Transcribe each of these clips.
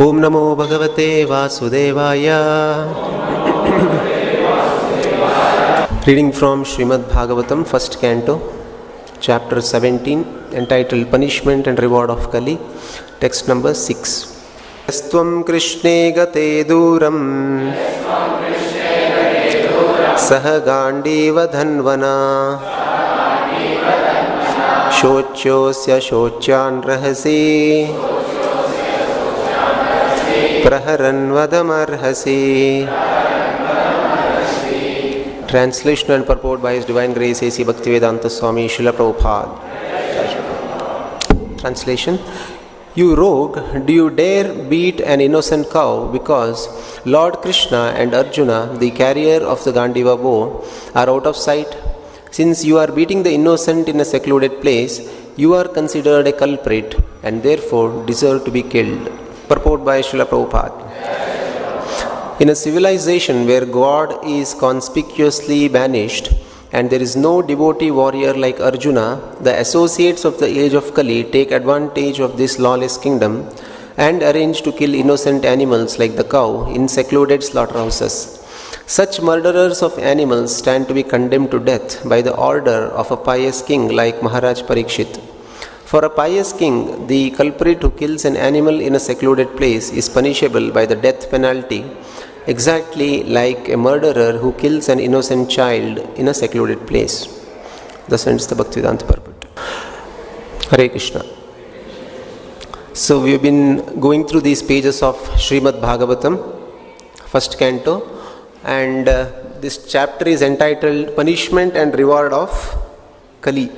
Om Namo Bhagavate Vasudevaya. Reading from Srimad Bhagavatam, first canto, chapter 17, entitled Punishment and Reward of Kali, text number 6. Yastvam Krishne gate duram Saha Gandiva Dhanvana Shotyosya Shocyan Rahasi Praharan Vadamarhasi. Translation and purport by His Divine Grace A.C. Bhaktivedanta Swami, Srila Prabhupada. Translation. You rogue, do you dare beat an innocent cow because Lord Krishna and Arjuna, the carrier of the Gandiva bow, are out of sight? Since you are beating the innocent in a secluded place, you are considered a culprit and therefore deserve to be killed. Purport by Srila Prabhupada. In a civilization where God is conspicuously banished and there is no devotee warrior like Arjuna, the associates of the age of Kali take advantage of this lawless kingdom and arrange to kill innocent animals like the cow in secluded slaughterhouses. Such murderers of animals stand to be condemned to death by the order of a pious king like Maharaj Parikshit. For a pious king, the culprit who kills an animal in a secluded place is punishable by the death penalty, exactly like a murderer who kills an innocent child in a secluded place. Thus ends the Bhaktivedanta purport. Hare Krishna. So we have been going through these pages of Srimad Bhagavatam, first canto, and this chapter is entitled Punishment and Reward of Kali.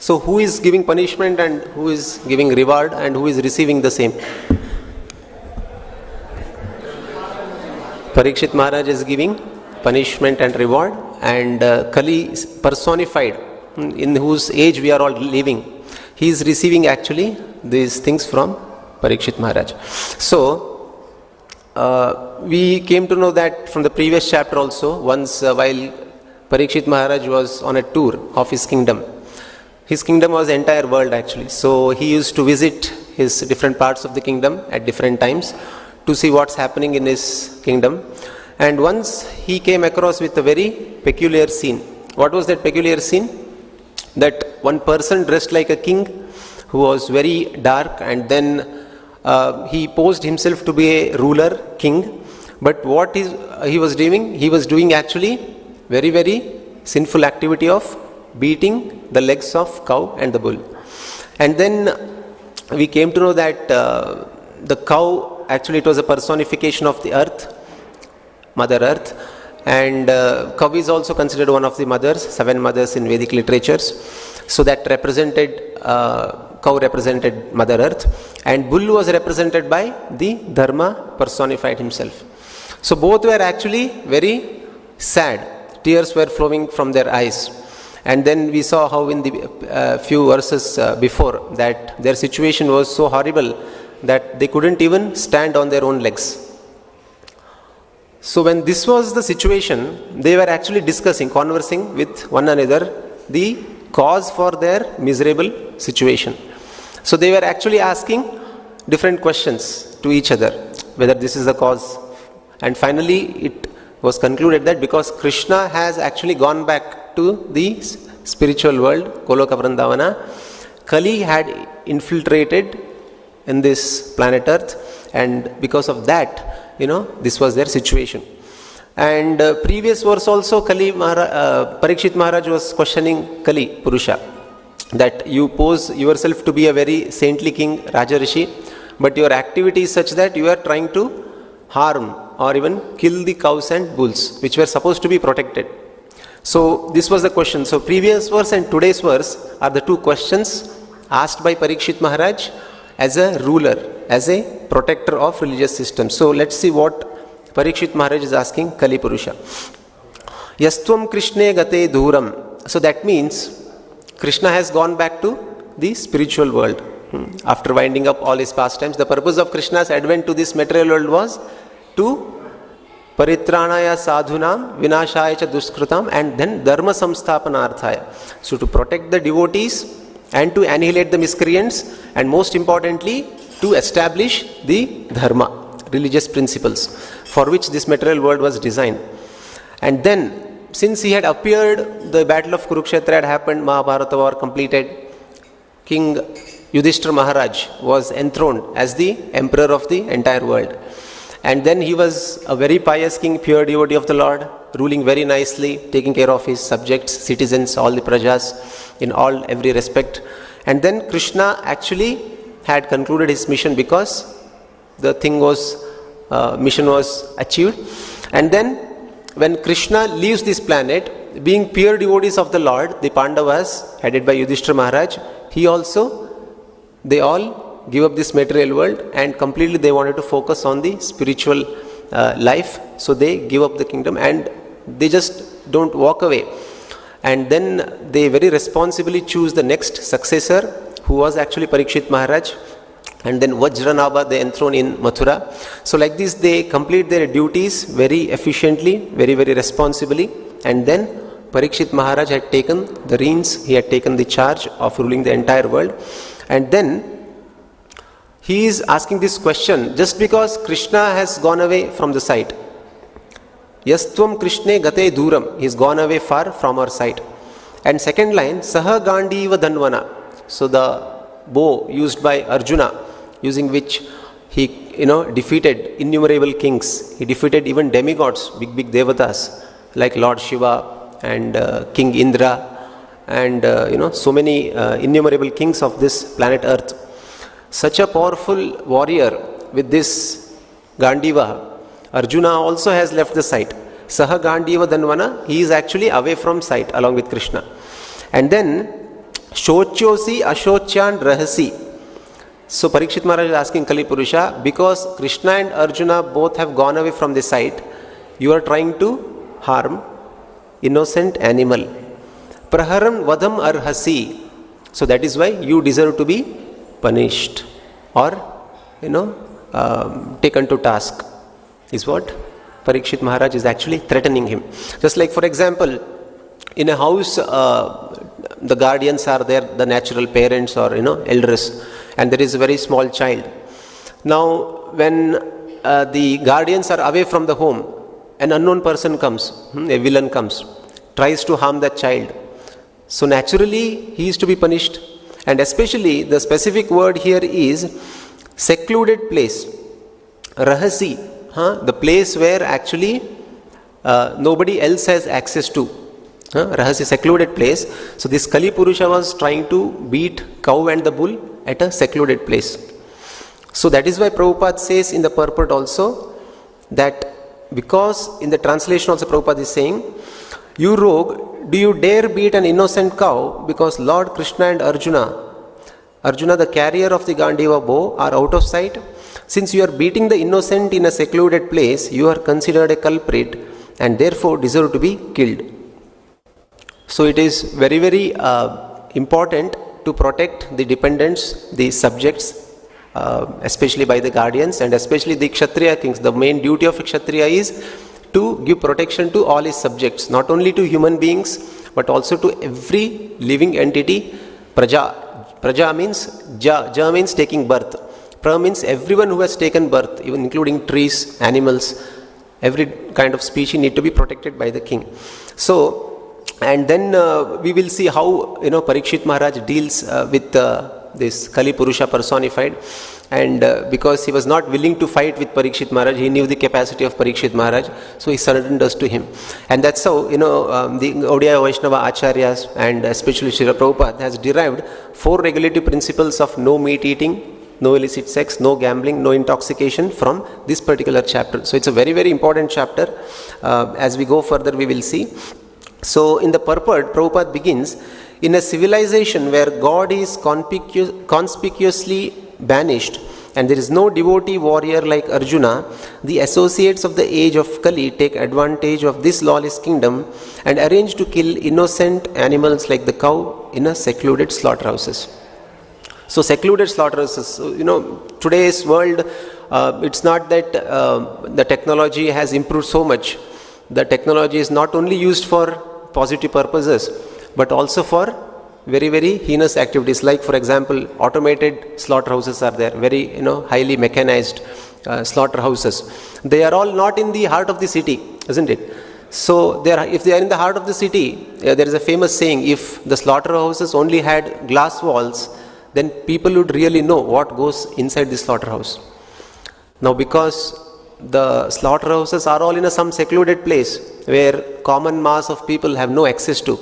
So who is giving punishment and who is giving reward and who is receiving the same? Parikshit Maharaj is giving punishment and reward, and Kali is personified, in whose age we are all living. He is receiving actually these things from Parikshit Maharaj. So we came to know that from the previous chapter also, once while Parikshit Maharaj was on a tour of his kingdom. His kingdom was the entire world actually. So he used to visit his different parts of the kingdom at different times to see what's happening in his kingdom. And once he came across with a very peculiar scene. What was that peculiar scene? That one person dressed like a king who was very dark, and then he posed himself to be a ruler, king. But what he was doing? He was doing actually very, very sinful activity of beating the legs of cow and the bull. And then we came to know that the cow, actually it was a personification of the earth, Mother Earth, and cow is also considered one of the mothers, 7 mothers in Vedic literatures. So that represented, cow represented Mother Earth, and bull was represented by the Dharma personified himself. So both were actually very sad. Tears were flowing from their eyes. And then we saw how in the few verses before that their situation was so horrible that they couldn't even stand on their own legs. So when this was the situation, they were actually conversing with one another the cause for their miserable situation. So they were actually asking different questions to each other, whether this is the cause. And finally it was concluded that because Krishna has actually gone back to the spiritual world, Goloka Vrindavana, Kali had infiltrated in this planet Earth, and because of that, this was their situation. And previous verse also, Parikshit Maharaj was questioning Kali Purusha, that you pose yourself to be a very saintly king, Raja Rishi, but your activity is such that you are trying to harm or even kill the cows and bulls, which were supposed to be protected. So this was the question. So previous verse and today's verse are the two questions asked by Parikshit Maharaj as a ruler, as a protector of religious systems. So let's see what Parikshit Maharaj is asking Kali Purusha. Yastvam Krishne gate duram. So that means Krishna has gone back to the spiritual world. After winding up all his pastimes, the purpose of Krishna's advent to this material world was to Paritranaya sadhunam vinashaya cha duskrutam, and then dharma samsthapanarthaya. So to protect the devotees and to annihilate the miscreants, and most importantly to establish the dharma, religious principles, for which this material world was designed. And then, since he had appeared, the battle of Kurukshetra had happened, Mahabharata war completed, King Yudhishthira Maharaj was enthroned as the emperor of the entire world. And then he was a very pious king, pure devotee of the Lord, ruling very nicely, taking care of his subjects, citizens, all the prajas, in every respect. And then Krishna actually had concluded his mission because the mission was achieved. And then when Krishna leaves this planet, being pure devotees of the Lord, the Pandavas, headed by Yudhishthira Maharaj, they all give up this material world and completely they wanted to focus on the spiritual life. So they give up the kingdom and they just don't walk away. And then they very responsibly choose the next successor, who was actually Parikshit Maharaj. And then Vajranabha they enthrone in Mathura. So like this they complete their duties very efficiently, very, very responsibly. And then Parikshit Maharaj had taken the reins, he had taken the charge of ruling the entire world. And then he is asking this question, just because Krishna has gone away from the sight. Yastvam Krishne gate duram, he has gone away far from our sight. And second line, Saha Gandiva Dhanvana. So the bow used by Arjuna, using which he defeated innumerable kings. He defeated even demigods, big devatas like Lord Shiva and King Indra and so many innumerable kings of this planet Earth. Such a powerful warrior with this Gandiva, Arjuna also has left the sight. Saha Gandiva Dhanvana, he is actually away from sight along with Krishna. And then Shochyosi Ashochan Rahasi. So Parikshit Maharaj is asking Kali Purusha, because Krishna and Arjuna both have gone away from the sight, you are trying to harm innocent animal. Praharam Vadam Arhasi. So that is why you deserve to be punished or taken to task, is what Parikshit Maharaj is actually threatening him. Just like, for example, in a house the guardians are there, the natural parents or elders, and there is a very small child. Now when the guardians are away from the home, an unknown person comes, a villain comes, tries to harm that child. So naturally he is to be punished. And especially the specific word here is secluded place, rahasi, the place where actually nobody else has access to. Rahasi, secluded place. So this Kali Purusha was trying to beat cow and the bull at a secluded place. So that is why Prabhupada says in the purport also that, because in the translation also Prabhupada is saying, you rogue, do you dare beat an innocent cow because Lord Krishna and Arjuna, the carrier of the Gandiva bow, are out of sight? Since you are beating the innocent in a secluded place, you are considered a culprit and therefore deserve to be killed. So it is very, very important to protect the dependents, the subjects, especially by the guardians and especially the Kshatriya kings. The main duty of a Kshatriya is to give protection to all his subjects, not only to human beings but also to every living entity. Praja means ja means taking birth. Pra means everyone who has taken birth, even including trees, animals, every kind of species need to be protected by the king. So, and then we will see how Parikshit Maharaj deals with this Kali Purusha personified. And because he was not willing to fight with Parikshit Maharaj, he knew the capacity of Parikshit Maharaj, so he surrenders to him. And that's how the Gaudiya Vaisnava Acharyas and especially Srila Prabhupada has derived 4 regulative principles of no meat eating, no illicit sex, no gambling, no intoxication from this particular chapter. So it's a very, very important chapter. As we go further, we will see. So in the purport, Prabhupada begins, in a civilization where God is conspicuously banished and there is no devotee warrior like Arjuna, the associates of the age of Kali take advantage of this lawless kingdom and arrange to kill innocent animals like the cow in a secluded slaughterhouses. So secluded slaughterhouses, today's world, it's not that the technology has improved so much. The technology is not only used for positive purposes but also for very, very heinous activities. Like, for example, automated slaughterhouses are there, very, highly mechanized slaughterhouses. They are all not in the heart of the city, isn't it? So, if they are in the heart of the city, there is a famous saying, if the slaughterhouses only had glass walls, then people would really know what goes inside the slaughterhouse. Now, because the slaughterhouses are all in some secluded place where common mass of people have no access to,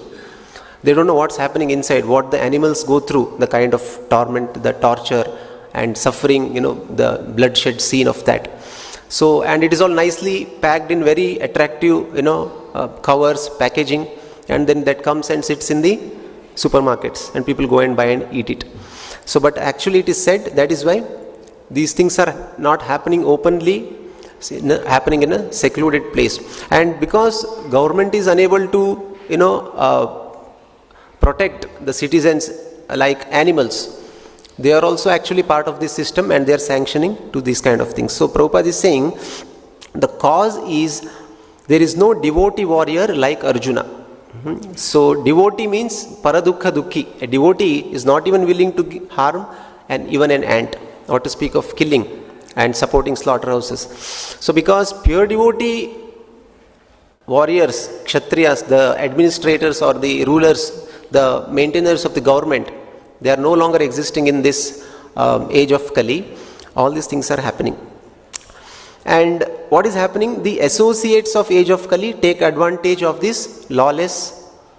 they don't know what's happening inside, what the animals go through, the kind of torment, the torture and suffering, the bloodshed scene of that. So, and it is all nicely packed in very attractive, covers, packaging, and then that comes and sits in the supermarkets and people go and buy and eat it. So, but actually it is said that is why these things are not happening openly, happening in a secluded place. And because government is unable to, protect the citizens like animals, they are also actually part of this system and they are sanctioning to these kind of things. So Prabhupada is saying the cause is there is no devotee warrior like Arjuna. So devotee means paradukha dukhi. A devotee is not even willing to harm even an ant, or to speak of killing and supporting slaughterhouses. So because pure devotee warriors, kshatriyas, the administrators or the rulers, the maintainers of the government, they are no longer existing in this age of Kali. All these things are happening. And what is happening? The associates of age of Kali take advantage of this lawless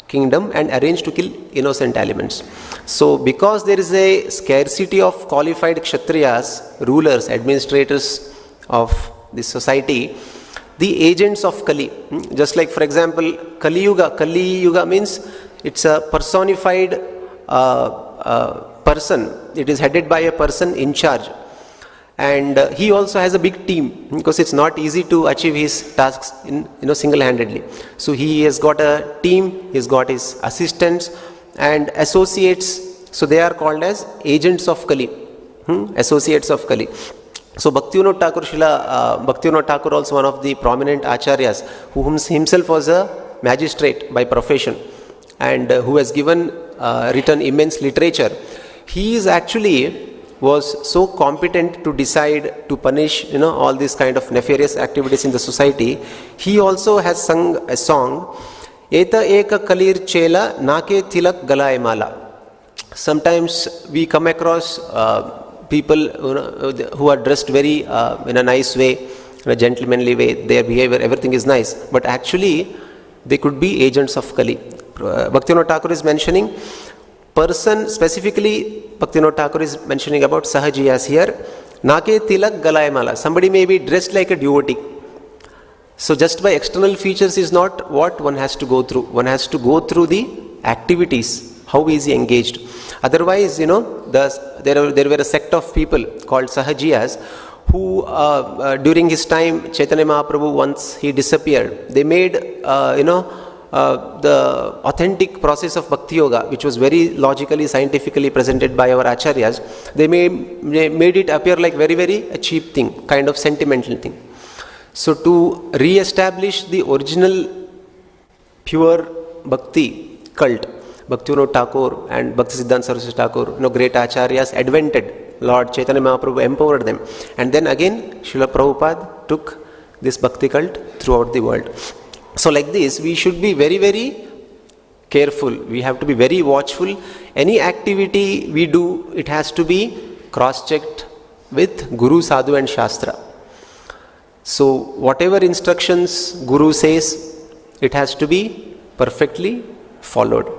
kingdom and arrange to kill innocent elements. So because there is a scarcity of qualified kshatriyas, rulers, administrators of this society, the agents of Kali, just like for example Kali Yuga means it's a personified person. It is headed by a person in charge, and he also has a big team because it's not easy to achieve his tasks single-handedly. So he has got a team, he's got his assistants and associates. So they are called as agents of Kali, associates of Kali. So Bhaktivinoda Thakur, Srila Bhaktivinoda Thakur, also one of the prominent acharyas, who himself was a magistrate by profession and who has written immense literature. He is actually was so competent to decide to punish all these kind of nefarious activities in the society. He also has sung a song, Eta eka kalir chela nake tilak galay mala. Sometimes we come across people who are dressed very in a nice way, in a gentlemanly way, their behavior, everything is nice, but actually they could be agents of Kali. Bhaktivinoda Thakur is mentioning person, specifically Bhaktivinoda Thakur is mentioning about Sahajiyas here, Nake tilak galay mala. Somebody may be dressed like a devotee. So just by external features is not what one has to go through. One has to go through the activities, how is he engaged. Otherwise, there were a sect of people called Sahajiyas who during his time, Chaitanya Mahaprabhu, once he disappeared, they made the authentic process of Bhakti Yoga, which was very logically, scientifically presented by our acharyas, they made it appear like very, very a cheap thing, kind of sentimental thing. So to re-establish the original pure Bhakti cult, Bhaktivinoda Thakur and Bhaktisiddhanta Saraswati Thakur, great acharyas advented. Lord Chaitanya Mahaprabhu empowered them. And then again, Srila Prabhupada took this Bhakti cult throughout the world. So like this, we should be very, very careful. We have to be very watchful. Any activity we do, it has to be cross-checked with Guru, Sadhu and Shastra. So whatever instructions Guru says, it has to be perfectly followed.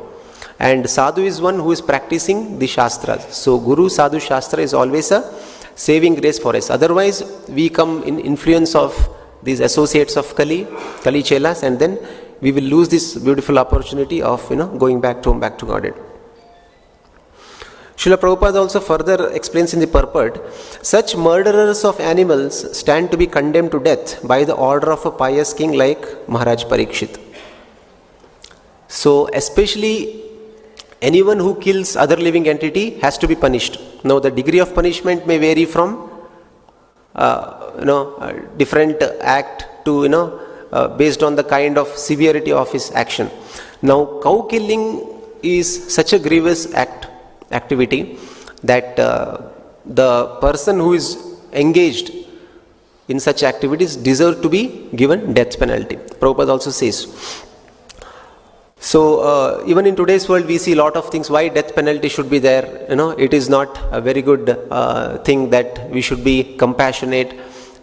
And Sadhu is one who is practicing the Shastras. So Guru, Sadhu, Shastra is always a saving grace for us. Otherwise, we come in influence of these associates of Kali Chelas, and then we will lose this beautiful opportunity of going back to Godhead. Srila Prabhupada also further explains in the purport, such murderers of animals stand to be condemned to death by the order of a pious king like Maharaj Parikshit. So especially anyone who kills other living entity has to be punished. Now the degree of punishment may vary from different act to based on the kind of severity of his action. Now cow killing is such a grievous activity that the person who is engaged in such activities deserve to be given death penalty. Prabhupada also says. So even in today's world we see a lot of things why death penalty should be there. It is not a very good thing that we should be compassionate.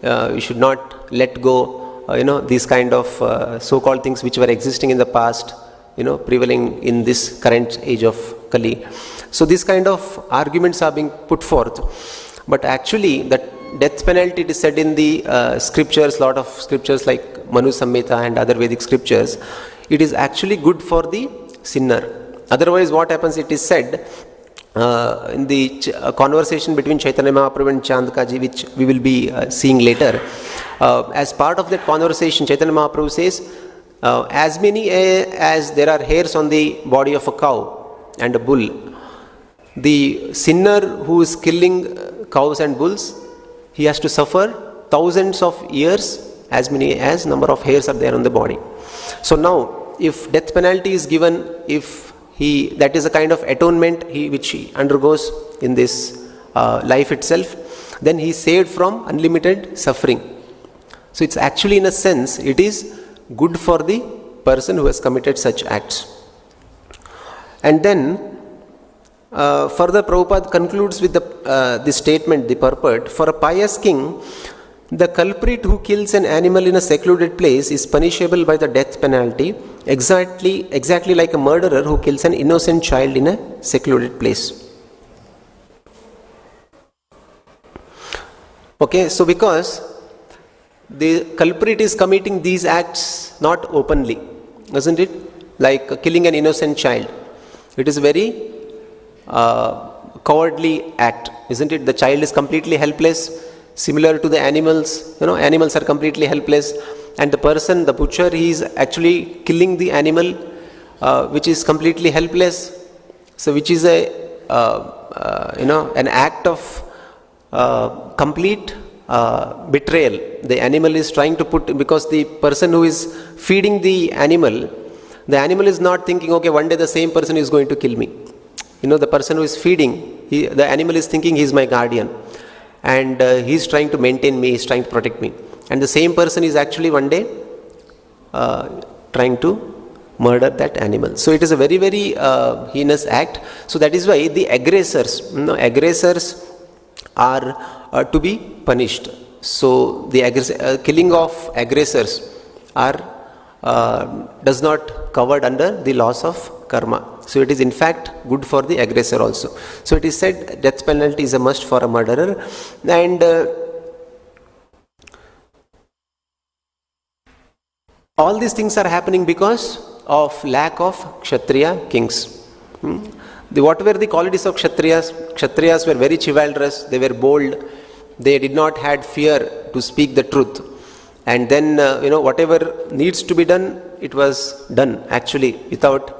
We should not let go. These kind of so-called things which were existing in the past, prevailing in this current age of Kali. So these kind of arguments are being put forth. But actually that death penalty, it is said in the scriptures, lot of scriptures like Manu Samhita and other Vedic scriptures, it is actually good for the sinner. Otherwise what happens, it is said in the conversation between Chaitanya Mahaprabhu and Chandkaji, which we will be seeing later. As part of that conversation, Chaitanya Mahaprabhu says, as many as there are hairs on the body of a cow and a bull, the sinner who is killing cows and bulls, he has to suffer thousands of years, as many as number of hairs are there on the body. So now, if death penalty is given, if that is a kind of atonement which he undergoes in this life itself, then he is saved from unlimited suffering. So it's actually, in a sense, it is good for the person who has committed such acts. And then further Prabhupada concludes with the statement, the purport: for a pious king, the culprit who kills an animal in a secluded place is punishable by the death penalty, exactly like a murderer who kills an innocent child in a secluded place. Okay, so because the culprit is committing these acts not openly, isn't it? Like killing an innocent child. It is a very cowardly act, isn't it? The child is completely helpless. Similar to the animals, animals are completely helpless, and the person, the butcher, he is actually killing the animal which is completely helpless. So which is an act of complete betrayal. The animal is trying to because the person who is feeding the animal is not thinking, okay, one day the same person is going to kill me. The person who is feeding, the animal is thinking he is my guardian. And he is trying to maintain me, he is trying to protect me. And the same person is actually one day trying to murder that animal. So it is a very, very heinous act. So that is why the aggressors are to be punished. So the killing of aggressors does not covered under the laws of karma. So it is in fact good for the aggressor also. So it is said death penalty is a must for a murderer. And all these things are happening because of lack of Kshatriya kings. What were the qualities of Kshatriyas? Kshatriyas were very chivalrous, they were bold, they did not had fear to speak the truth. And then whatever needs to be done, it was done actually without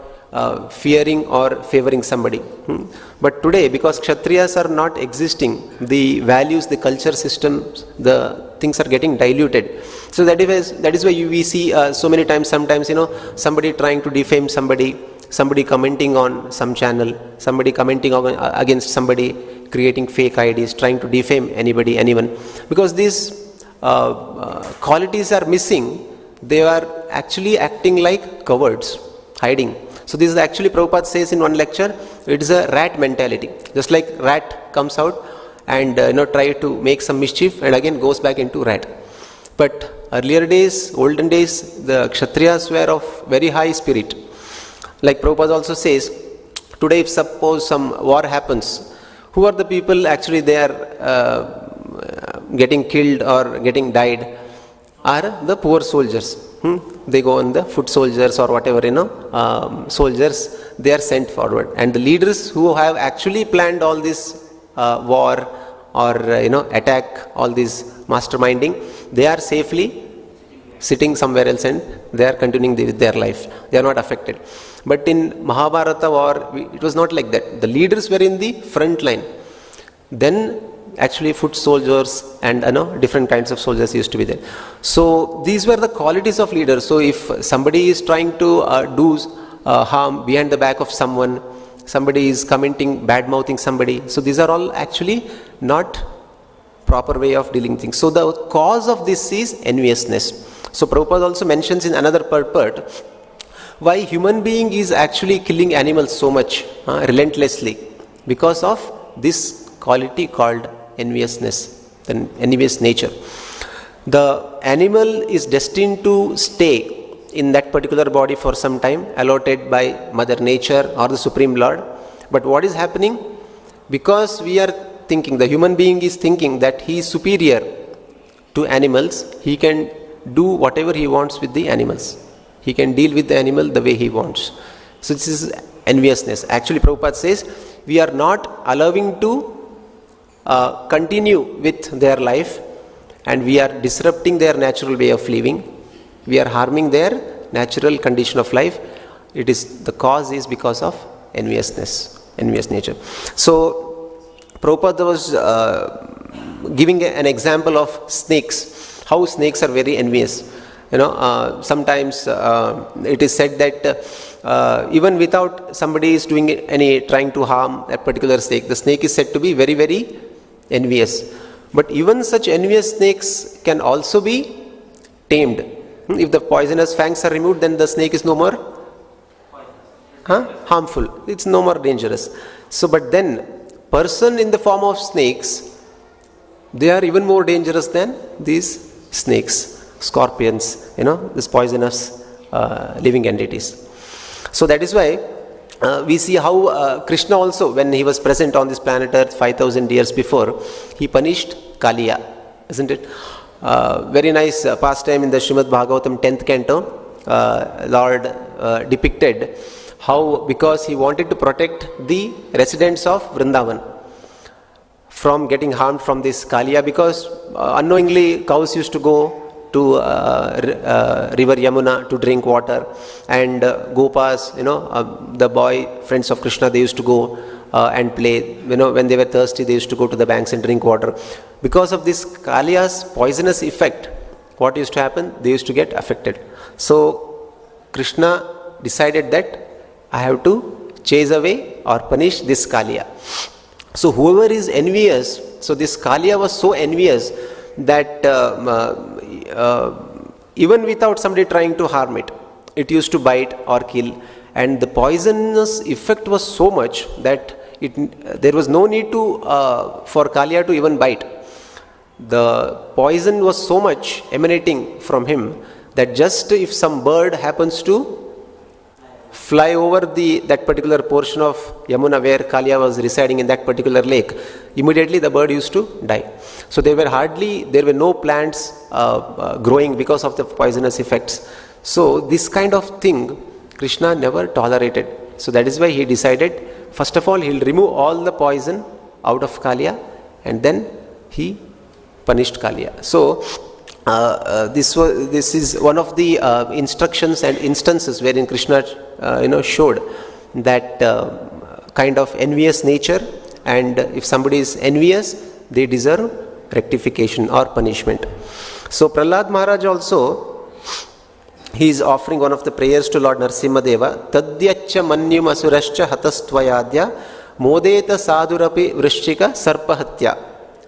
fearing or favoring somebody. But today, because Kshatriyas are not existing, the values, the culture systems, the things are getting diluted. So that is why we see so many times, sometimes somebody trying to defame somebody commenting on some channel, somebody commenting against somebody, creating fake IDs, trying to defame anyone. Because these qualities are missing, they are actually acting like cowards, hiding. So this is actually, Prabhupada says in one lecture, it is a rat mentality. Just like rat comes out and try to make some mischief and again goes back into rat. But earlier days, olden days, the Kshatriyas were of very high spirit. Like Prabhupada also says, today if suppose some war happens, who are the people actually they are getting killed or getting died? Are the poor soldiers. They go on the foot soldiers or whatever, soldiers, they are sent forward. And the leaders who have actually planned all this war or, attack, all this masterminding, they are safely sitting somewhere else and they are continuing with their life. They are not affected. But in Mahabharata war, it was not like that. The leaders were in the front line. Then actually foot soldiers and different kinds of soldiers used to be there. So these were the qualities of leaders. So if somebody is trying to do harm behind the back of someone, somebody is commenting, bad-mouthing somebody. So these are all actually not proper way of dealing things. So the cause of this is enviousness. So Prabhupada also mentions in another purport why human being is actually killing animals so much relentlessly, because of this quality called enviousness, the envious nature. The animal is destined to stay in that particular body for some time, allotted by Mother Nature or the Supreme Lord. But what is happening? Because we are thinking, the human being is thinking that he is superior to animals, he can do whatever he wants with the animals. He can deal with the animal the way he wants. So this is enviousness. Actually, Prabhupada says, we are not allowing to continue with their life, and we are disrupting their natural way of living. We are harming their natural condition of life. It is, the cause is because of enviousness, envious nature. So Prabhupada was giving an example of snakes, how snakes are very envious. Sometimes it is said that even without somebody is doing any, trying to harm a particular snake, the snake is said to be very, very envious. But even such envious snakes can also be tamed. If the poisonous fangs are removed, then the snake is no more harmful. It's no more dangerous. So, but then person in the form of snakes, they are even more dangerous than these snakes, scorpions, these poisonous living entities. So that is why we see how Krishna also, when he was present on this planet Earth 5,000 years before, he punished Kaliya, isn't it? Very nice pastime in the Srimad Bhagavatam 10th canto. Lord depicted how, because he wanted to protect the residents of Vrindavan from getting harmed from this Kaliya, because unknowingly cows used to go to river Yamuna to drink water, and Gopas, the boy friends of Krishna, they used to go and play. When they were thirsty, they used to go to the banks and drink water. Because of this Kaliya's poisonous effect, what used to happen? They used to get affected. So Krishna decided that I have to chase away or punish this Kaliya. So whoever is envious, so this Kaliya was so envious that even without somebody trying to harm it, it used to bite or kill. And the poisonous effect was so much that there was no need to for Kaliya to even bite. The poison was so much emanating from him that just if some bird happens to fly over that particular portion of Yamuna where Kaliya was residing in that particular lake, immediately the bird used to die. So there were no plants growing because of the poisonous effects. So this kind of thing Krishna never tolerated. So that is why he decided, first of all, he will remove all the poison out of Kaliya, and then he punished Kaliya. So this is one of the instructions and instances wherein Krishna showed that kind of envious nature, and if somebody is envious, they deserve rectification or punishment. So Prahlad Maharaj also, he is offering one of the prayers to Lord Narasimha Tadyaccha manyum asurascha hatastvayadya modeta sadurapi vrishchika sarpahatya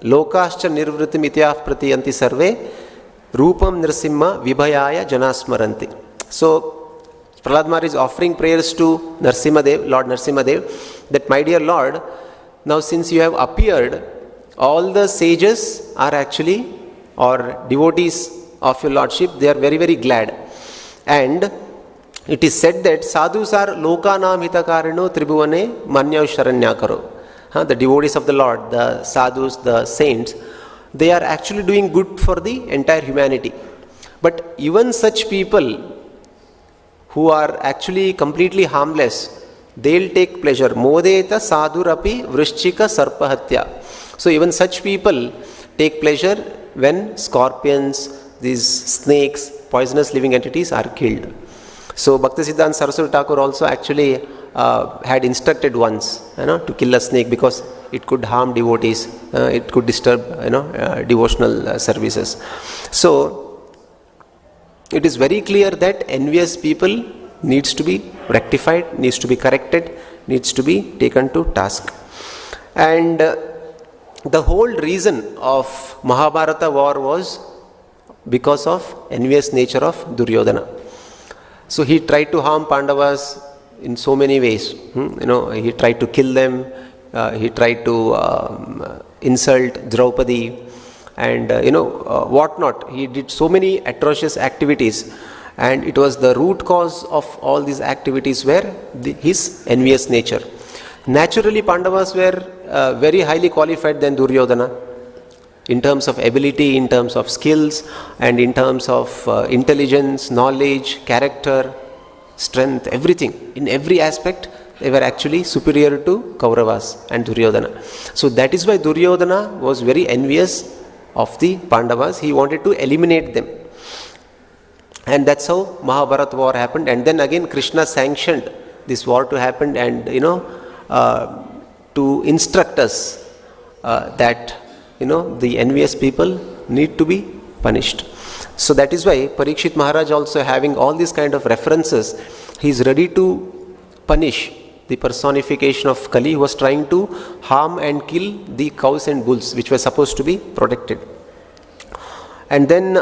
lokascha nirvritim ityah pratiyanti sarve rupam narasimha vibhayaya janasmaranti. So Prahlad Maharaj is offering prayers to Lord Narasimha, that my dear Lord, now since you have appeared, all the sages are actually, or devotees of your Lordship, they are very, very glad. And it is said that sadhus are lokanam hitakarino tribhuvane manyav sharanyakaro. The devotees of the Lord, the sadhus, the saints, they are actually doing good for the entire humanity. But even such people who are actually completely harmless, they'll take pleasure. Modeta sadhurapi vrishchika sarpahatya. So even such people take pleasure when scorpions, these snakes, poisonous living entities are killed. So Bhaktisiddhanta Saraswati Thakur also actually had instructed once, to kill a snake because it could harm devotees, it could disturb, devotional services. So it is very clear that envious people needs to be rectified, needs to be corrected, needs to be taken to task. And the whole reason of Mahabharata war was because of envious nature of Duryodhana. So he tried to harm Pandavas in so many ways. He tried to kill them, he tried to insult Draupadi, and whatnot. He did so many atrocious activities, and it was the root cause of all these activities were his envious nature. Naturally, Pandavas were very highly qualified than Duryodhana in terms of ability, in terms of skills, and in terms of intelligence, knowledge, character, strength, everything. In every aspect, they were actually superior to Kauravas and Duryodhana. So that is why Duryodhana was very envious of the Pandavas. He wanted to eliminate them. And that's how Mahabharata war happened. And then again Krishna sanctioned this war to happen, and to instruct us that the envious people need to be punished. So that is why Parikshit Maharaj, also having all these kind of references, he is ready to punish the personification of Kali, who was trying to harm and kill the cows and bulls which were supposed to be protected. And then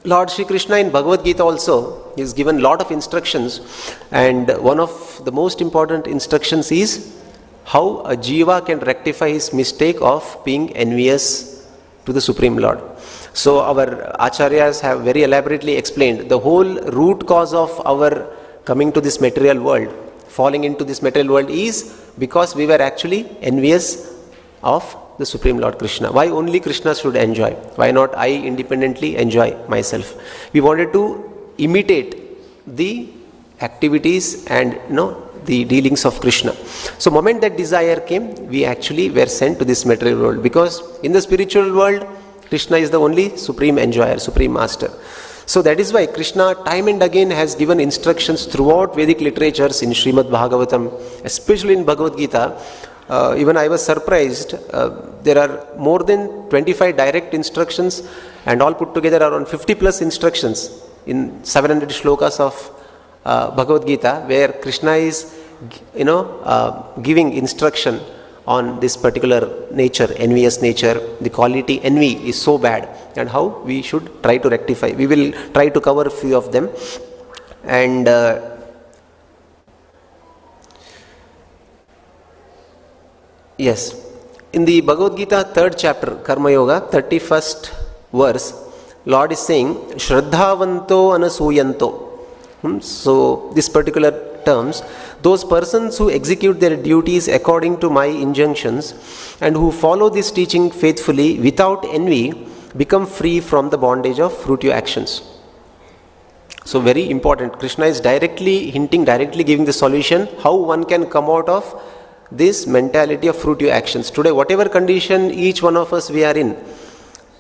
Lord Shri Krishna in Bhagavad Gita also is given lot of instructions, and one of the most important instructions is how a jiva can rectify his mistake of being envious to the Supreme Lord. So our acharyas have very elaborately explained the whole root cause of our coming to this material world, falling into this material world, is because we were actually envious of the Supreme Lord Krishna. Why only Krishna should enjoy? Why not I independently enjoy myself? We wanted to imitate the activities and the dealings of Krishna. So moment that desire came, we actually were sent to this material world, because in the spiritual world, Krishna is the only supreme enjoyer, supreme master. So that is why Krishna time and again has given instructions throughout Vedic literatures, in Srimad Bhagavatam, especially in Bhagavad Gita. Even I was surprised, there are more than 25 direct instructions, and all put together around 50 plus instructions in 700 shlokas of Bhagavad Gita, where Krishna is giving instruction on this particular nature, envious nature. The quality envy is so bad, and how we should try to rectify. We will try to cover a few of them. And yes, in the Bhagavad Gita 3rd chapter, Karma Yoga, 31st verse, Lord is saying, Shraddhavanto anasuyanto. So this particular terms, those persons who execute their duties according to my injunctions and who follow this teaching faithfully without envy become free from the bondage of fruitive actions. So very important. Krishna is directly hinting, directly giving the solution how one can come out of this mentality of fruitive actions. Today, whatever condition each one of us we are in,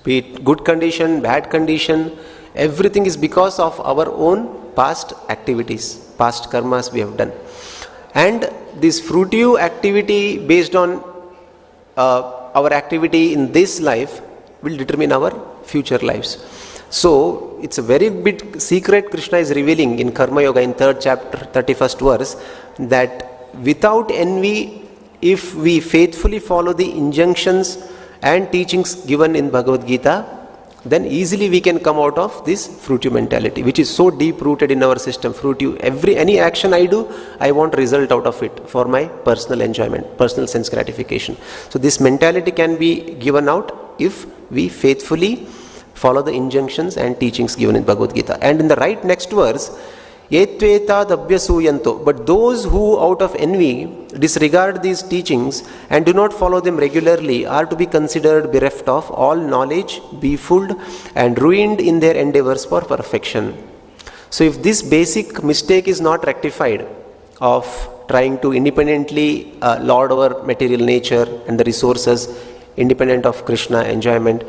be it good condition, bad condition, everything is because of our own past activities, past karmas we have done. And this fruitive activity based on our activity in this life will determine our future lives. So it's a very big secret Krishna is revealing in Karma Yoga in 3rd chapter, 31st verse, that without envy, if we faithfully follow the injunctions and teachings given in Bhagavad Gita, then easily we can come out of this fruitive mentality, which is so deep rooted in our system. Fruitive, any action I do, I want result out of it for my personal enjoyment, personal sense gratification. So this mentality can be given out if we faithfully follow the injunctions and teachings given in Bhagavad Gita. And in the right next verse, Etveta dabhyasuyanto, but those who out of envy disregard these teachings and do not follow them regularly are to be considered bereft of all knowledge, befooled and ruined in their endeavors for perfection. So if this basic mistake is not rectified of trying to independently lord over material nature and the resources independent of Krishna enjoyment,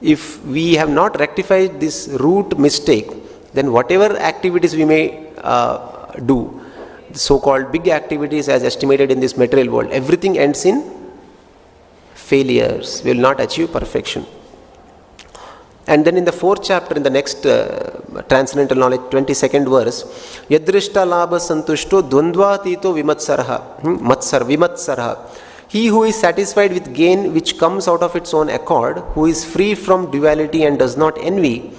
if we have not rectified this root mistake, then whatever activities we may do, so-called big activities as estimated in this material world, everything ends in failures. We will not achieve perfection. And then in the 4th chapter, in the next transcendental knowledge, 22nd verse, Yadrishta labha santushto dvandva tito vimatsarha. He who is satisfied with gain which comes out of its own accord, who is free from duality and does not envy,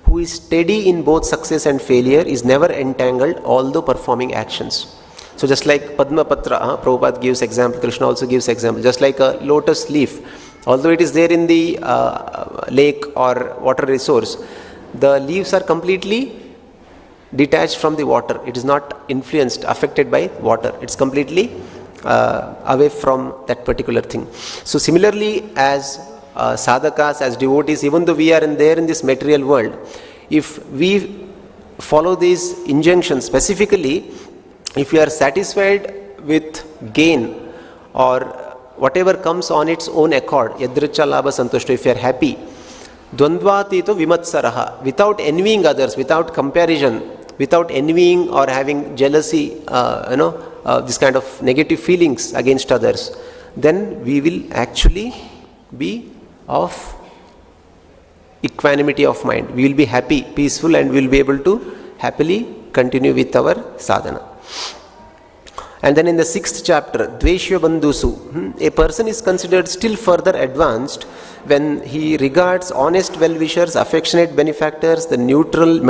who is steady in both success and failure, is never entangled although performing actions. So just like Padma Patra, Prabhupada gives example, Krishna also gives example, just like a lotus leaf, although it is there in the lake or water resource, the leaves are completely detached from the water. It is not influenced, affected by water. It's completely away from that particular thing. So similarly, as sadhakas, as devotees, even though we are there in this material world, if we follow these injunctions specifically, if we are satisfied with gain or whatever comes on its own accord, yadricha labha santushto, if you are happy, dvandvatito vimatsaraha, without envying others, without comparison, without envying or having jealousy, this kind of negative feelings against others, then we will actually be of equanimity of mind. We will be happy, peaceful, and we will be able to happily continue with our sadhana. And then in the 6th chapter, Dveshya Bandhusu, a person is considered still further advanced when he regards honest well-wishers, affectionate benefactors, the neutral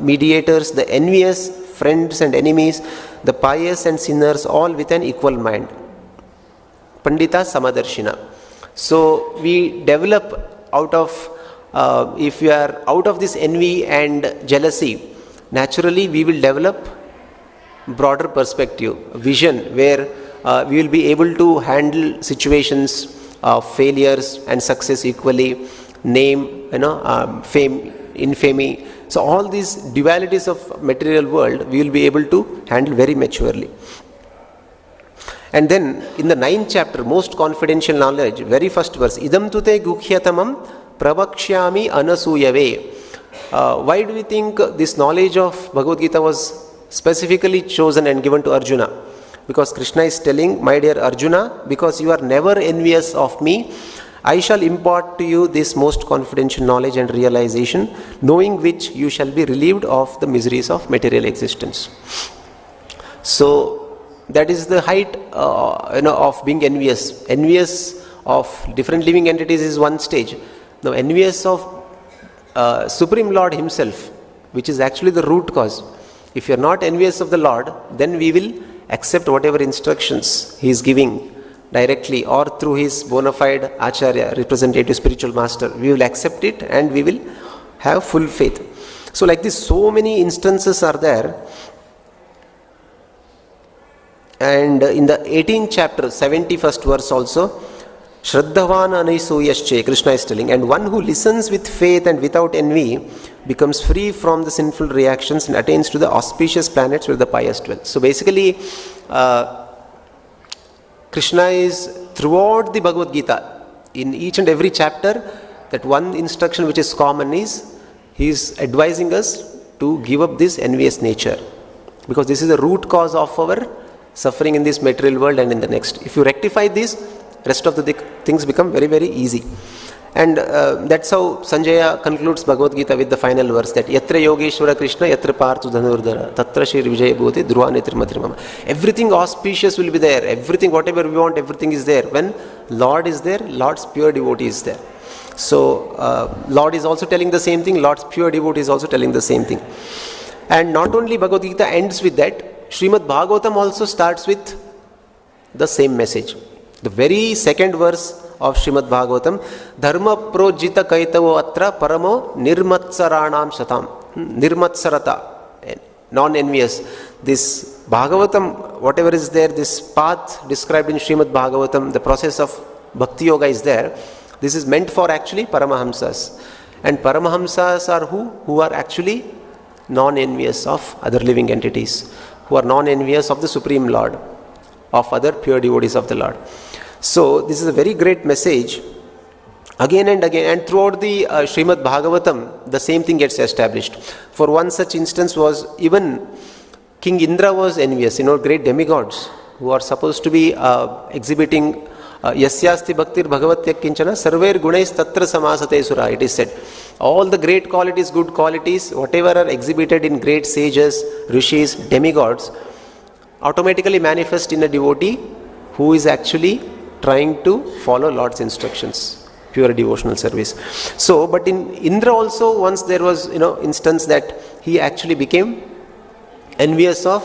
mediators, the envious, friends and enemies, the pious and sinners, all with an equal mind. Pandita Samadarshina. So we develop out of, if we are out of this envy and jealousy, naturally we will develop broader perspective, vision, where we will be able to handle situations of failures and success equally, name, fame, infamy. So all these dualities of material world we will be able to handle very maturely. And then in the 9th chapter, most confidential knowledge, very first verse, idam tute gukhyatamam pravakshyami anasuyave. Why do we think this knowledge of Bhagavad Gita was specifically chosen and given to Arjuna? Because Krishna is telling, my dear Arjuna, because you are never envious of me, I shall impart to you this most confidential knowledge and realization, knowing which you shall be relieved of the miseries of material existence. So that is the height of being envious. Envious of different living entities is one stage. Now envious of Supreme Lord himself, which is actually the root cause. If you are not envious of the Lord, then we will accept whatever instructions he is giving directly or through his bona fide acharya, representative spiritual master. We will accept it and we will have full faith. So like this, so many instances are there. And in the 18th chapter, 71st verse also, Shraddhavan Anaisuyasche, Krishna is telling, and one who listens with faith and without envy becomes free from the sinful reactions and attains to the auspicious planets where the pious dwell. So basically, Krishna is throughout the Bhagavad Gita, in each and every chapter, that one instruction which is common is, he is advising us to give up this envious nature. Because this is the root cause of our suffering in this material world and in the next. If you rectify this, rest of the things become very, very easy. And that's how Sanjaya concludes Bhagavad Gita with the final verse, that Yatra Yogeshwara Krishna, Yatra Parthu Dhanurdhara, Tatra Shri Vijaya Bhuti, Dhruva Netrimatrimama. Everything auspicious will be there. Everything, whatever we want, everything is there. When Lord is there, Lord's pure devotee is there. So, Lord is also telling the same thing, Lord's pure devotee is also telling the same thing. And not only Bhagavad Gita ends with that, Srimad Bhagavatam also starts with the same message. The very second verse of Srimad Bhagavatam, Dharma projita kaitavo atra paramo nirmatsaranam satam. Nirmatsarata, non-envious. This Bhagavatam, whatever is there, this path described in Srimad Bhagavatam, the process of Bhakti Yoga is there. This is meant for actually Paramahamsas. And Paramahamsas are who? Who are actually non-envious of other living entities, who are non-envious of the Supreme Lord, of other pure devotees of the Lord. So this is a very great message again and again, and throughout the Srimad Bhagavatam the same thing gets established. For one such instance was, even King Indra was envious, great demigods who are supposed to be exhibiting Yasyasti bhaktir bhagavatya kinchana sarver gunais tatra samasate sura. It is said. All the great qualities, good qualities, whatever are exhibited in great sages, rishis, demigods, automatically manifest in a devotee who is actually trying to follow Lord's instructions, pure devotional service. So, but in Indra also, once there was, instance that he actually became envious of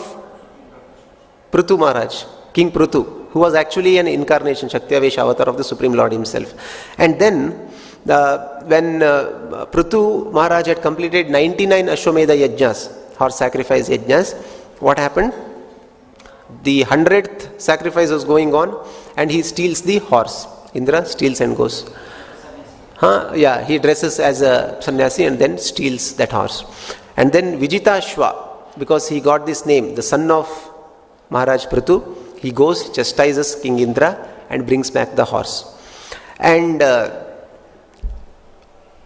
Prithu Maharaj, King Prithu, who was actually an incarnation, Shakti-Avesh avatar of the Supreme Lord himself. And then, when Prithu Maharaj had completed 99 Ashwamedha Yajnas, horse sacrifice Yajnas, what happened? The 100th sacrifice was going on and he steals the horse. Indra steals and goes. He dresses as a sannyasi and then steals that horse. And then Vijitashva, because he got this name, the son of Maharaj Prithu, he goes, chastises King Indra and brings back the horse. And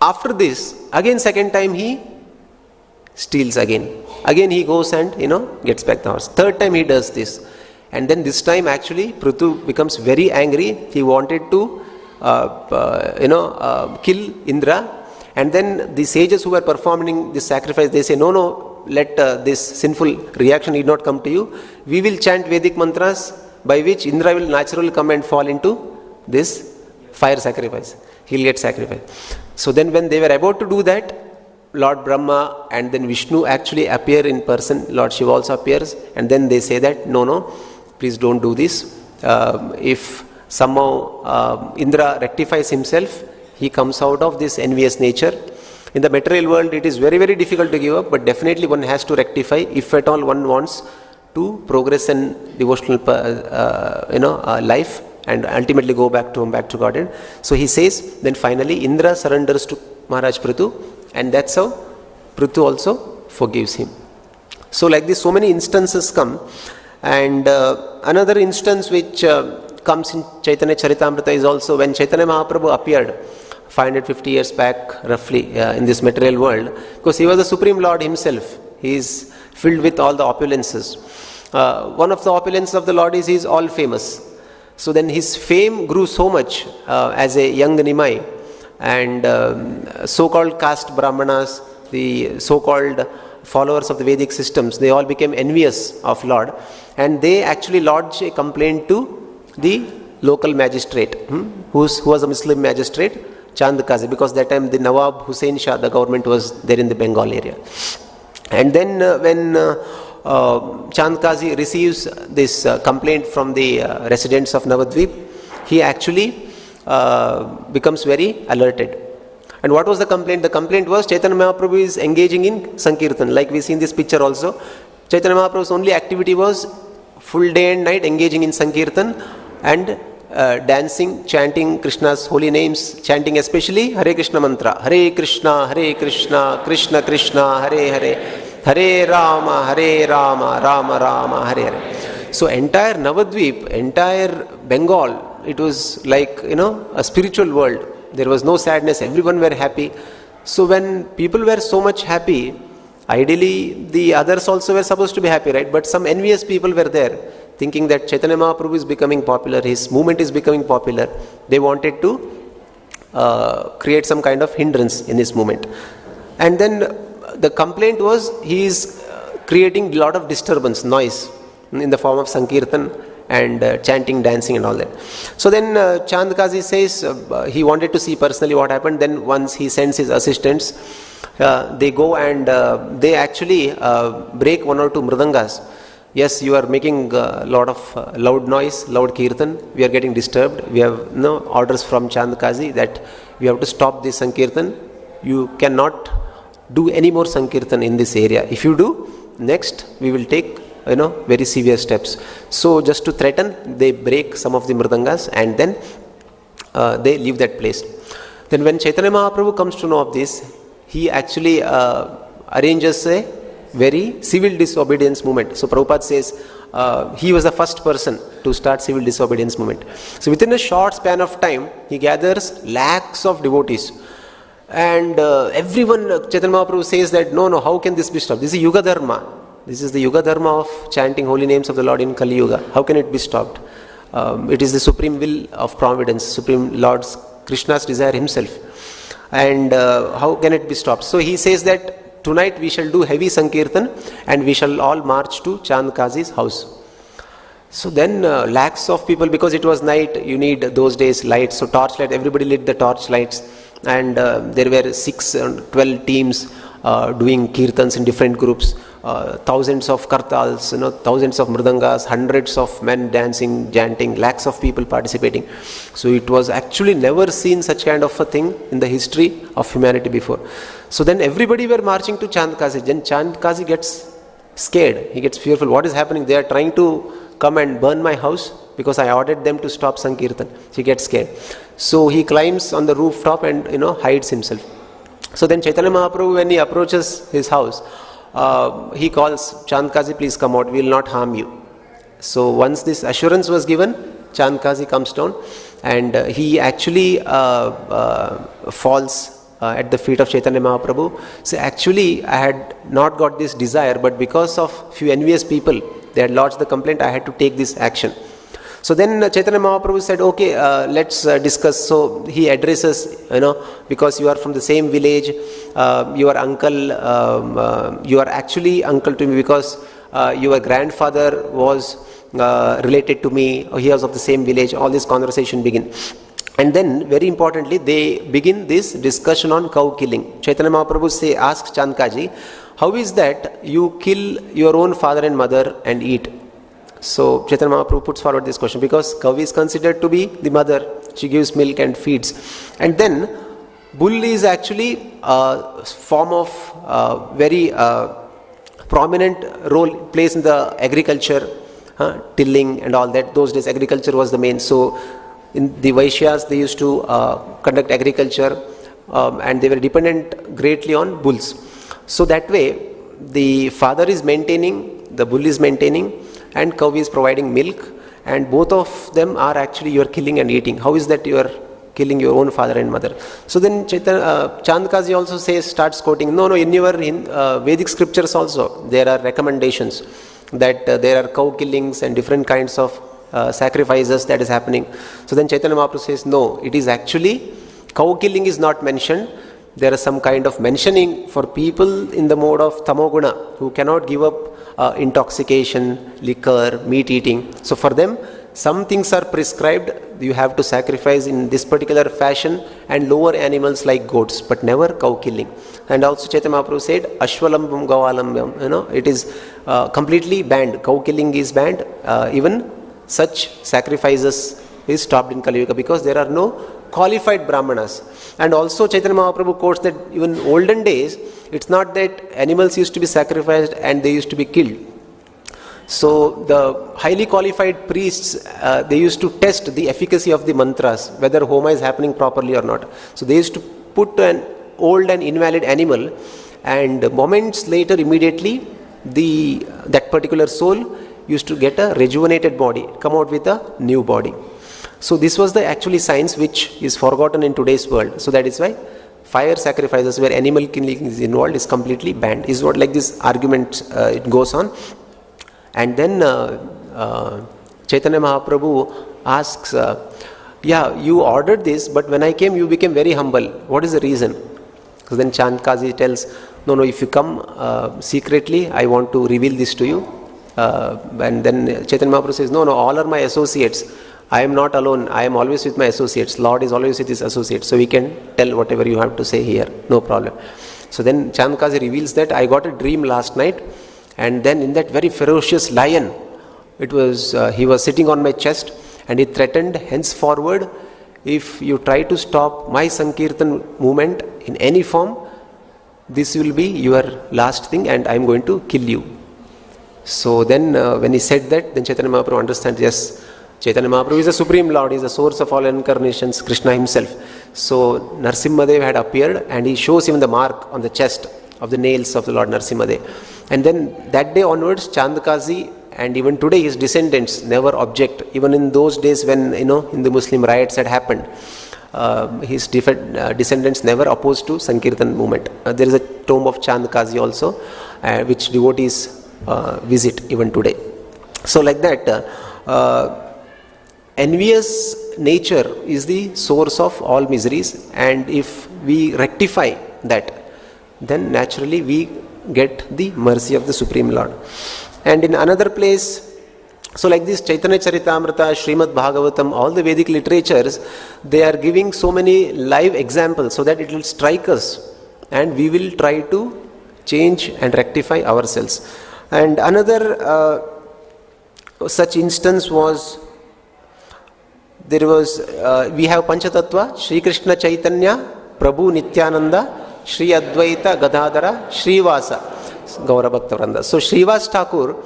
after this, again second time he steals again. Again he goes and, gets back the horse. Third time he does this. And then this time actually Prithu becomes very angry. He wanted to, kill Indra. And then the sages who were performing this sacrifice, they say, no, let this sinful reaction need not come to you. We will chant Vedic mantras by which Indra will naturally come and fall into this fire sacrifice. He will get sacrificed. So then when they were about to do that, Lord Brahma and then Vishnu actually appear in person. Lord Shiva also appears. And then they say that, no, please don't do this. If somehow Indra rectifies himself, he comes out of this envious nature. In the material world, it is very, very difficult to give up, but definitely one has to rectify if at all one wants to progress in devotional, life and ultimately go back to Godhead. So he says, then finally Indra surrenders to Maharaj Prithu, and that's how Prithu also forgives him. So like this, so many instances come. And another instance which comes in Chaitanya Charitamrita is also when Chaitanya Mahaprabhu appeared 550 years back roughly in this material world, because he was the Supreme Lord himself. He is filled with all the opulences. One of the opulences of the Lord is he is all famous. So then his fame grew so much as a young Nimai, and so-called caste Brahmanas, the so-called followers of the Vedic systems, they all became envious of Lord, and they actually lodged a complaint to the local magistrate, who was a Muslim magistrate, Chand Kazi, because that time the Nawab Hussain Shah, the government was there in the Bengal area. And then when Chand Kazi receives this complaint from the residents of Navadvip, he actually becomes very alerted. And what was the complaint? The complaint was Chaitanya Mahaprabhu is engaging in Sankirtan. Like we see in this picture also, Chaitanya Mahaprabhu's only activity was full day and night engaging in Sankirtan and dancing, chanting Krishna's holy names, chanting especially Hare Krishna mantra. Hare Krishna, Krishna Krishna, Hare Hare, Hare Rama, Rama Rama, Hare Hare. So entire Navadvip, entire Bengal, it was like, a spiritual world. There was no sadness, everyone were happy. So when people were so much happy, ideally the others also were supposed to be happy, right? But some envious people were there, thinking that Chaitanya Mahaprabhu is becoming popular, his movement is becoming popular. They wanted to create some kind of hindrance in his movement. And then the complaint was he is creating a lot of disturbance, noise in the form of Sankirtan and chanting, dancing and all that. So then Chand Kazi says he wanted to see personally what happened. Then once he sends his assistants, they go and they actually break one or two mridangas. Yes, you are making a lot of loud noise, loud kirtan. We are getting disturbed. We have orders from Chand Kazi that we have to stop this Sankirtan. You cannot do any more Sankirtan in this area. If you do, next we will take very severe steps. So just to threaten, they break some of the mridangas and then they leave that place. Then when Chaitanya Mahaprabhu comes to know of this, he actually arranges a very civil disobedience movement. So Prabhupada says he was the first person to start civil disobedience movement. So within a short span of time, he gathers lakhs of devotees. And everyone, Chaitanya Mahaprabhu says that, no, how can this be stopped? This is Yuga Dharma. This is the Yuga Dharma of chanting holy names of the Lord in Kali Yuga. How can it be stopped? It is the supreme will of providence, supreme Lord Krishna's desire himself. And how can it be stopped? So he says that tonight we shall do heavy Sankirtan and we shall all march to Chand Kazi's house. So then lakhs of people, because it was night, you need those days lights, so torchlight, everybody lit the torch lights, and there were 6 and 12 teams doing kirtans in different groups, thousands of kartals, thousands of mridangas, hundreds of men dancing, chanting, lakhs of people participating. So it was actually never seen such kind of a thing in the history of humanity before. So then everybody were marching to Chand Kazi. Then Chand Kazi gets scared, he gets fearful. What is happening? They are trying to come and burn my house because I ordered them to stop Sankirtan. He gets scared. So he climbs on the rooftop and hides himself. So then Chaitanya Mahaprabhu, when he approaches his house, he calls, Chand Kazi, please come out, we will not harm you. So once this assurance was given, Chand Kazi comes down and he actually falls at the feet of Chaitanya Mahaprabhu. So actually I had not got this desire, but because of few envious people, they had lodged the complaint, I had to take this action. So then Chaitanya Mahaprabhu said, okay, let's discuss. So he addresses, because you are from the same village, your uncle, you are actually uncle to me because your grandfather was related to me, he was of the same village. All this conversation begin. And then, very importantly, they begin this discussion on cow killing. Chaitanya Mahaprabhu asks Chand Kazi, how is that you kill your own father and mother and eat? So Chaitanya Mahaprabhu puts forward this question, because cow is considered to be the mother. She gives milk and feeds. And then bull is actually a form of very prominent role plays in the agriculture, tilling and all that. Those days agriculture was the main. So in the Vaishyas, they used to conduct agriculture and they were dependent greatly on bulls. So that way the father is maintaining, the bull is maintaining, and cow is providing milk, and both of them are actually you are killing and eating. How is that you are killing your own father and mother? So then Chand Kazi also starts quoting, no, in your Vedic scriptures also there are recommendations that there are cow killings and different kinds of sacrifices that is happening. So then Chaitanya Mahaprabhu says, no, it is actually, cow killing is not mentioned. There is some kind of mentioning for people in the mode of tamoguna who cannot give up intoxication, liquor, meat eating. So for them, some things are prescribed. You have to sacrifice in this particular fashion, and lower animals like goats, but never cow killing. And also Chaitanya Mahaprabhu said, Ashwalambam Gavalambam, it is completely banned. Cow killing is banned. Even such sacrifices is stopped in Kaliya because there are no qualified Brahmanas. And also Chaitanya Mahaprabhu quotes that even olden days, it's not that animals used to be sacrificed and they used to be killed. So the highly qualified priests, they used to test the efficacy of the mantras, whether homa is happening properly or not. So they used to put an old and invalid animal, and moments later, immediately, that particular soul used to get a rejuvenated body, come out with a new body. So this was the actually science which is forgotten in today's world. So that is why fire sacrifices where animal killing is involved is completely banned. Is what like this argument it goes on. And then Chaitanya Mahaprabhu asks, you ordered this, but when I came you became very humble. What is the reason? So then Chand Kazi tells, no, if you come secretly, I want to reveal this to you. And then Chaitanya Mahaprabhu says, no, all are my associates. I am not alone. I am always with my associates. Lord is always with his associates. So we can tell whatever you have to say here. No problem. So then Chand Kazi reveals that I got a dream last night. And then in that very ferocious lion, he was sitting on my chest, and he threatened, henceforward, if you try to stop my Sankirtan movement in any form, this will be your last thing and I am going to kill you. So then when he said that, then Chaitanya Mahaprabhu understands, yes, Chaitanya Mahaprabhu is the Supreme Lord, he is the source of all incarnations, Krishna himself. So Narsimhadev had appeared, and he shows him the mark on the chest of the nails of the Lord Narsimhadev. And then that day onwards, Chand Kazi and even today his descendants never object. Even in those days when in the Muslim riots had happened, his descendants never opposed to Sankirtan movement. There is a tomb of Chand Kazi also, which devotees visit even today. So like that, envious nature is the source of all miseries, and if we rectify that, then naturally we get the mercy of the Supreme Lord. And in another place, so like this Chaitanya Charitamrita, Srimad Bhagavatam, all the Vedic literatures, they are giving so many live examples so that it will strike us and we will try to change and rectify ourselves. And another such instance was, there was, we have Panchatattva, Sri Krishna Chaitanya, Prabhu Nityananda, Sri Advaita Gadadhara, Srivasa, Gaura Bhaktavranda. So Shivas Thakur,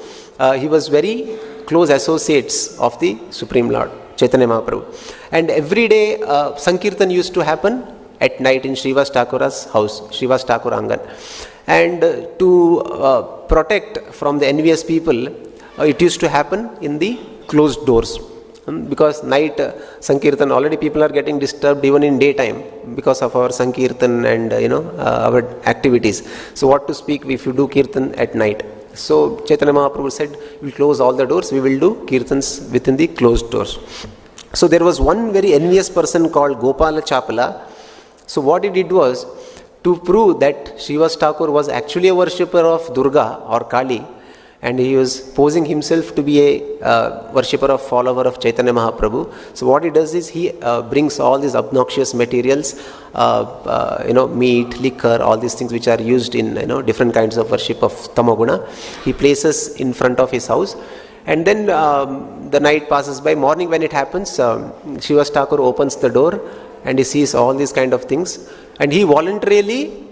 he was very close associates of the Supreme Lord, Chaitanya Mahaprabhu. And every day Sankirtan used to happen at night in Shivas Thakura's house, Shivas Thakur Angan. And to protect from the envious people, it used to happen in the closed doors. Because night Sankirtan, already people are getting disturbed even in daytime because of our Sankirtan and our activities. So what to speak if you do Kirtan at night? So Chaitanya Mahaprabhu said, we will close all the doors, we will do Kirtans within the closed doors. So there was one very envious person called Gopala Chapala. So what he did was, to prove that Shivas Thakur was actually a worshipper of Durga or Kali, and he was posing himself to be a worshipper of follower of Chaitanya Mahaprabhu. So what he does is, he brings all these obnoxious materials, meat, liquor, all these things which are used in different kinds of worship of Tamoguna. He places in front of his house, and then the night passes by. Morning when it happens, Shivas Thakur opens the door and he sees all these kind of things, and he voluntarily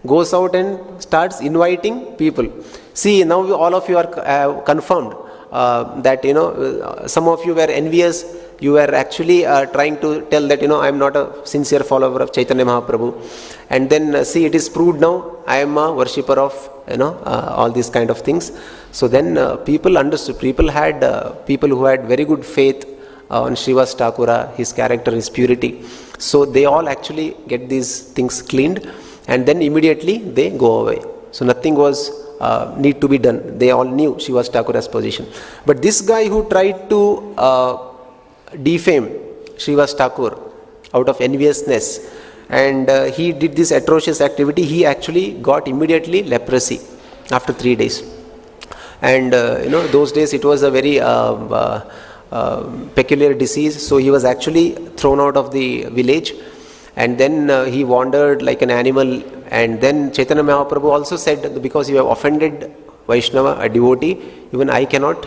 goes out and starts inviting people. See, now all of you are confirmed that some of you were envious. You were actually trying to tell that I am not a sincere follower of Chaitanya Mahaprabhu. And then see, it is proved now I am a worshipper of all these kind of things. So then people understood. People who had very good faith on Shivas Thakura, his character, his purity. So they all actually get these things cleaned, and then immediately they go away. So nothing was need to be done. They all knew Shivas Thakura's position. But this guy who tried to defame Shivas Thakur out of enviousness, and he did this atrocious activity, he actually got immediately leprosy after 3 days. And those days it was a very peculiar disease. So he was actually thrown out of the village, and then he wandered like an animal. And then Chaitanya Mahaprabhu also said, because you have offended Vaisnava, a devotee, even I cannot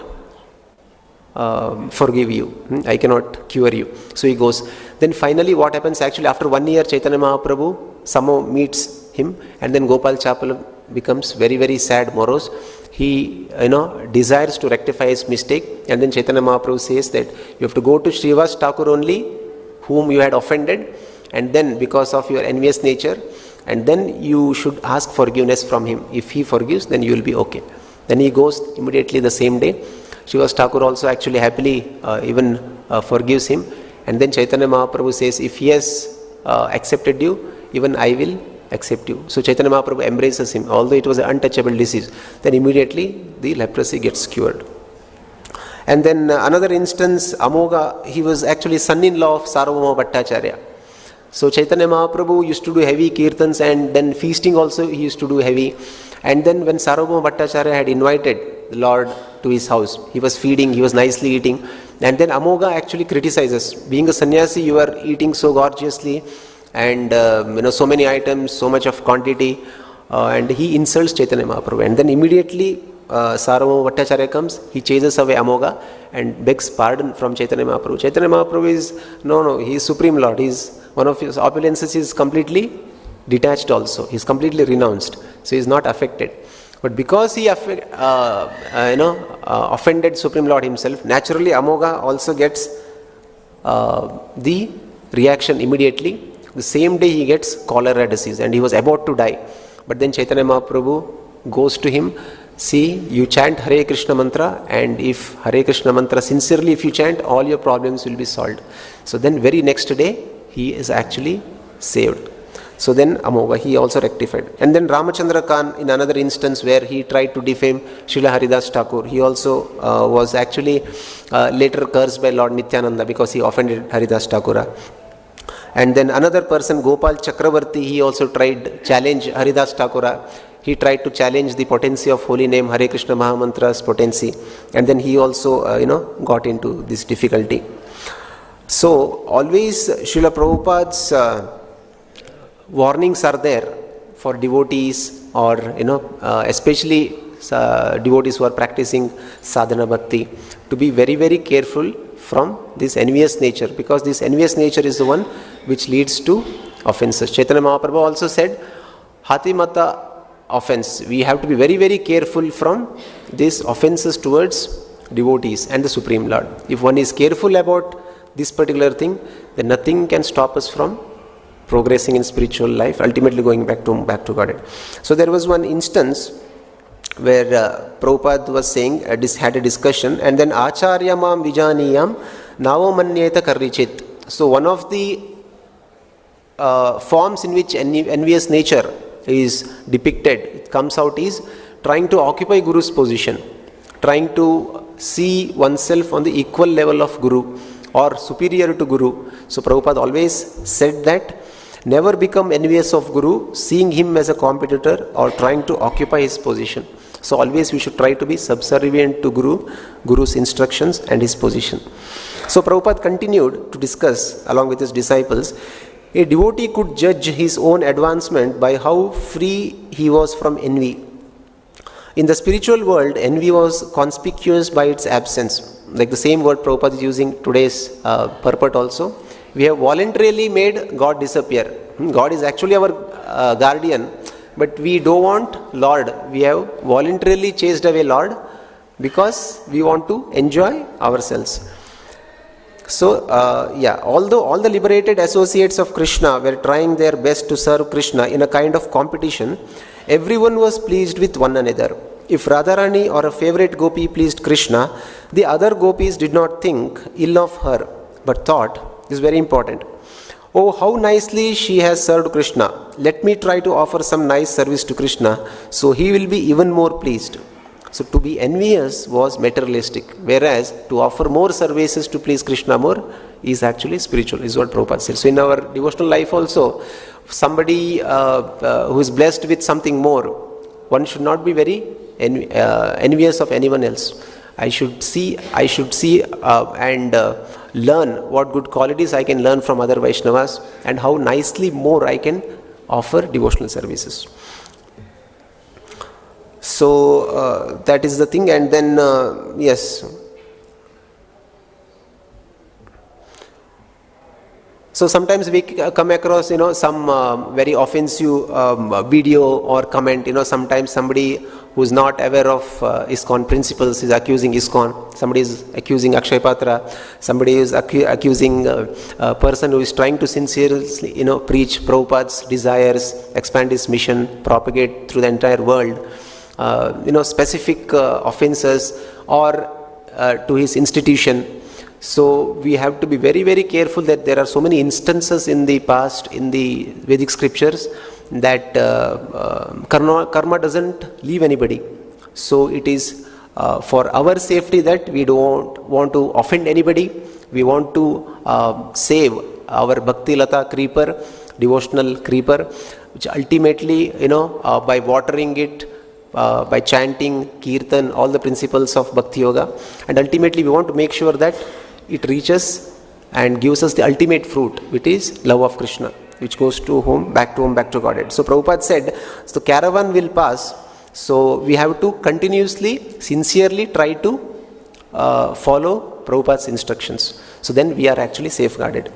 forgive you, I cannot cure you. So he goes. Then finally what happens, actually after 1 year, Chaitanya Mahaprabhu somehow meets him, and then Gopal Chapala becomes very, very sad, morose. He desires to rectify his mistake, and then Chaitanya Mahaprabhu says that you have to go to Shivas Thakur only, whom you had offended, and then because of your envious nature, and then you should ask forgiveness from him. If he forgives, then you will be okay. Then he goes immediately the same day. Shivas Thakur also actually happily forgives him, and then Chaitanya Mahaprabhu says, if he has accepted you, even I will accept you. So Chaitanya Mahaprabhu embraces him, although it was an untouchable disease. Then immediately the leprosy gets cured. And then another instance, Amoga, he was actually son-in-law of Sarvabhauma Bhattacharya. So Chaitanya Mahaprabhu used to do heavy kirtans, and then feasting also he used to do heavy. And then when Sarvabhauma Bhattacharya had invited the Lord to his house, he was feeding, he was nicely eating. And then Amoga actually criticizes, being a sannyasi, you are eating so gorgeously, and so many items, so much of quantity, and he insults Chaitanya Mahaprabhu. And then immediately Sarvabhauma Bhattacharya comes, he chases away Amoga and begs pardon from Chaitanya Mahaprabhu. Chaitanya Mahaprabhu is, no, he is Supreme Lord, he is one of his opulences, is completely detached also, he is completely renounced, so he is not affected. But because he offended Supreme Lord himself, naturally Amoga also gets the reaction immediately. The same day he gets cholera disease, and he was about to die. But then Chaitanya Mahaprabhu goes to him, see, you chant Hare Krishna mantra, and if Hare Krishna mantra sincerely if you chant, all your problems will be solved. So then very next day he is actually saved. So then Amogha, he also rectified. And then Ramachandra Khan, in another instance where he tried to defame Srila Haridas Thakur, he also was actually later cursed by Lord Nityananda because he offended Haridas Thakura. And then another person, Gopal Chakravarti, he also tried to challenge Haridas Thakura. He tried to challenge the potency of holy name, Hare Krishna Mahamantra's potency. And then he also, got into this difficulty. So always Srila Prabhupada's warnings are there for devotees or, especially devotees who are practicing sadhana bhakti to be very, very careful from this envious nature, because this envious nature is the one which leads to offenses. Chaitanya Mahaprabhu also said, Hatimata offense. We have to be very, very careful from these offenses towards devotees and the Supreme Lord. If one is careful about this particular thing, then nothing can stop us from progressing in spiritual life, ultimately going back to Godhead. So there was one instance where Prabhupada was saying, had a discussion, and then Acharya mam vijaniyam navo manyeta karrichit. So one of the forms in which envious nature is depicted, it comes out, is trying to occupy Guru's position, trying to see oneself on the equal level of Guru or superior to Guru. So Prabhupada always said that never become envious of Guru, seeing him as a competitor or trying to occupy his position. So always we should try to be subservient to Guru's instructions and his position. So Prabhupada continued to discuss along with his disciples, a devotee could judge his own advancement by how free he was from envy. In the spiritual world, envy was conspicuous by its absence. Like the same word Prabhupada is using today's purport also. We have voluntarily made God disappear. God is actually our guardian, but we don't want Lord. We have voluntarily chased away Lord because we want to enjoy ourselves. So, although all the liberated associates of Krishna were trying their best to serve Krishna in a kind of competition, everyone was pleased with one another. If Radharani or a favorite gopi pleased Krishna, the other gopis did not think ill of her, but thought, this is very important, oh, how nicely she has served Krishna. Let me try to offer some nice service to Krishna, so he will be even more pleased. So to be envious was materialistic, whereas to offer more services to please Krishna more is actually spiritual, is what Prabhupada said. So in our devotional life also, somebody who is blessed with something more, one should not be very envious of anyone else. I should see and learn what good qualities I can learn from other Vaishnavas and how nicely more I can offer devotional services. So that is the thing. And then yes, so sometimes we come across some very offensive video or comment. Sometimes somebody who is not aware of ISKCON principles is accusing ISKCON. Somebody is accusing Akshay Patra. Somebody is accusing a person who is trying to sincerely preach Prabhupada's desires, expand his mission, propagate through the entire world. Specific offenses or to his institution. So we have to be very, very careful that there are so many instances in the past in the Vedic scriptures that karma doesn't leave anybody. So it is for our safety that we don't want to offend anybody. We want to save our Bhakti Lata creeper, devotional creeper, which ultimately, by watering it, by chanting, kirtan, all the principles of Bhakti Yoga, and ultimately we want to make sure that it reaches and gives us the ultimate fruit, which is love of Krishna, which goes to home, back to Godhead. So Prabhupada said, the caravan will pass, so we have to continuously, sincerely try to follow Prabhupada's instructions. So then we are actually safeguarded.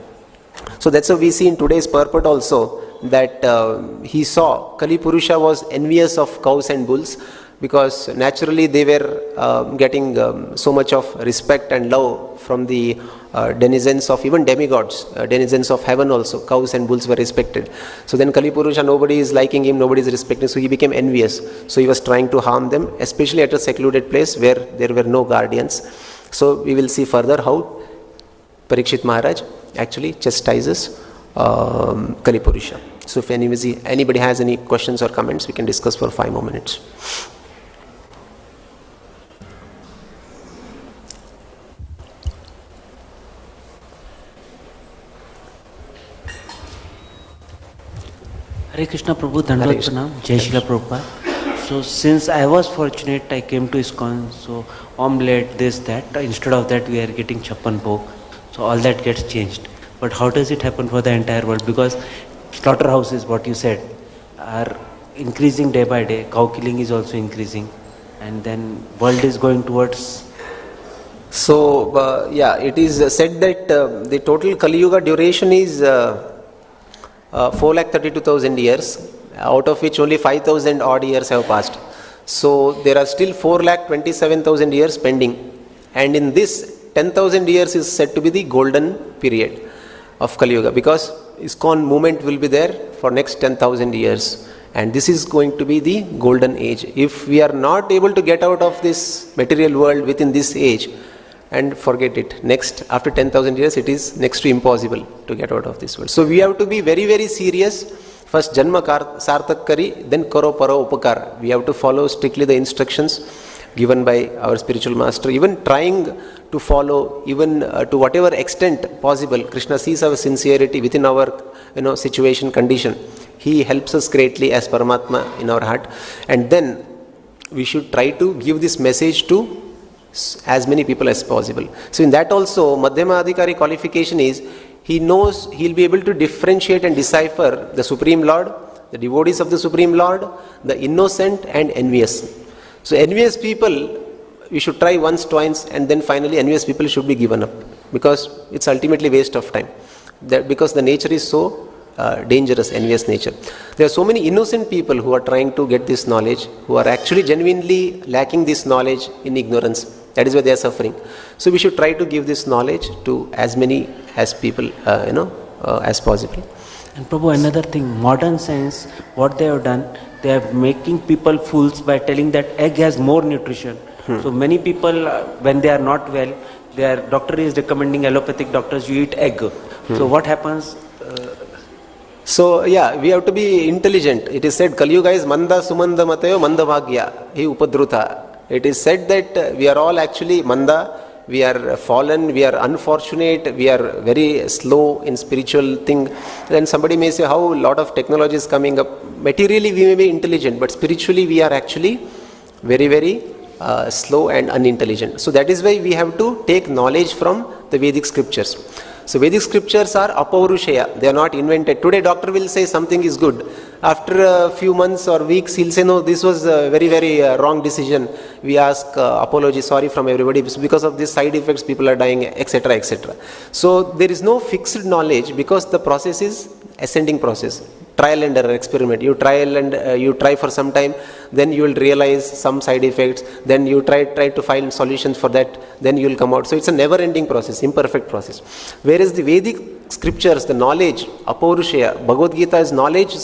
So that's how we see in today's purport also, that he saw Kali Purusha was envious of cows and bulls because naturally they were getting so much of respect and love from the denizens of even demigods, denizens of heaven also. Cows and bulls were respected. So then Kali Purusha, nobody is liking him, nobody is respecting, so he became envious. So he was trying to harm them, especially at a secluded place where there were no guardians. So we will see further how Parikshit Maharaj actually chastises Kali Purusha. So if anybody has any questions or comments, we can discuss for 5 more minutes. Hare Krishna Prabhu, Dandavad Pranam, Jai Srila Prabhupada. So since I was fortunate, I came to ISKCON, so omelette, this, that, instead of that we are getting chappan bhog. So all that gets changed. But how does it happen for the entire world? Because slaughterhouses, what you said, are increasing day by day. Cow killing is also increasing. And then world is going towards... So, it is said that the total Kali Yuga duration is 432,000 years, out of which only 5,000 odd years have passed. So there are still 427,000 years pending, and in this 10,000 years is said to be the golden period of Kali Yuga, because ISKCON movement will be there for next 10,000 years, and this is going to be the golden age. If we are not able to get out of this material world within this age, and forget it, next after 10,000 years it is next to impossible to get out of this world. So we have to be very, very serious. First Janma Sartak Kari, then Karo Paro Upakar. We have to follow strictly the instructions given by our spiritual master, even trying to follow, even to whatever extent possible. Krishna sees our sincerity within our situation, condition. He helps us greatly as Paramatma in our heart, and then we should try to give this message to as many people as possible. So in that also, Madhyama Adhikari qualification is, he knows, he'll be able to differentiate and decipher the Supreme Lord, the devotees of the Supreme Lord, the innocent and envious. So envious people, we should try once, twice, and then finally envious people should be given up, because it's ultimately waste of time. Because the nature is so dangerous, envious nature. There are so many innocent people who are trying to get this knowledge, who are actually genuinely lacking this knowledge in ignorance. That is why they are suffering. So we should try to give this knowledge to as many as people, as possible. And Prabhu, another thing, modern science, what they have done, they are making people fools by telling that egg has more nutrition. So many people, when they are not well, their doctor is recommending, allopathic doctors, you eat egg. So what happens? So we have to be intelligent. It is said, Kali Yuga is Manda Sumanda Matayo Manda Bhagya Hi Upadruta. It is said that we are all actually Manda, we are fallen, we are unfortunate, we are very slow in spiritual thing. Then somebody may say, how a lot of technology is coming up. Materially we may be intelligent, but spiritually we are actually very, very slow and unintelligent. So that is why we have to take knowledge from the Vedic scriptures. So Vedic scriptures are apaurushaya, they are not invented. Today doctor will say something is good. After a few months or weeks he'll say, no, this was a very, very wrong decision. We ask apology, sorry from everybody. Because of these side effects people are dying, etc., etc. So there is no fixed knowledge, because the process is ascending process. Trial and error, experiment. You try for some time, then you will realize some side effects, then you try to find solutions for that, then you will come out. So it's a never ending process, imperfect process. Whereas the Vedic scriptures, the knowledge, apaurushaya, Bhagavad Gita is knowledge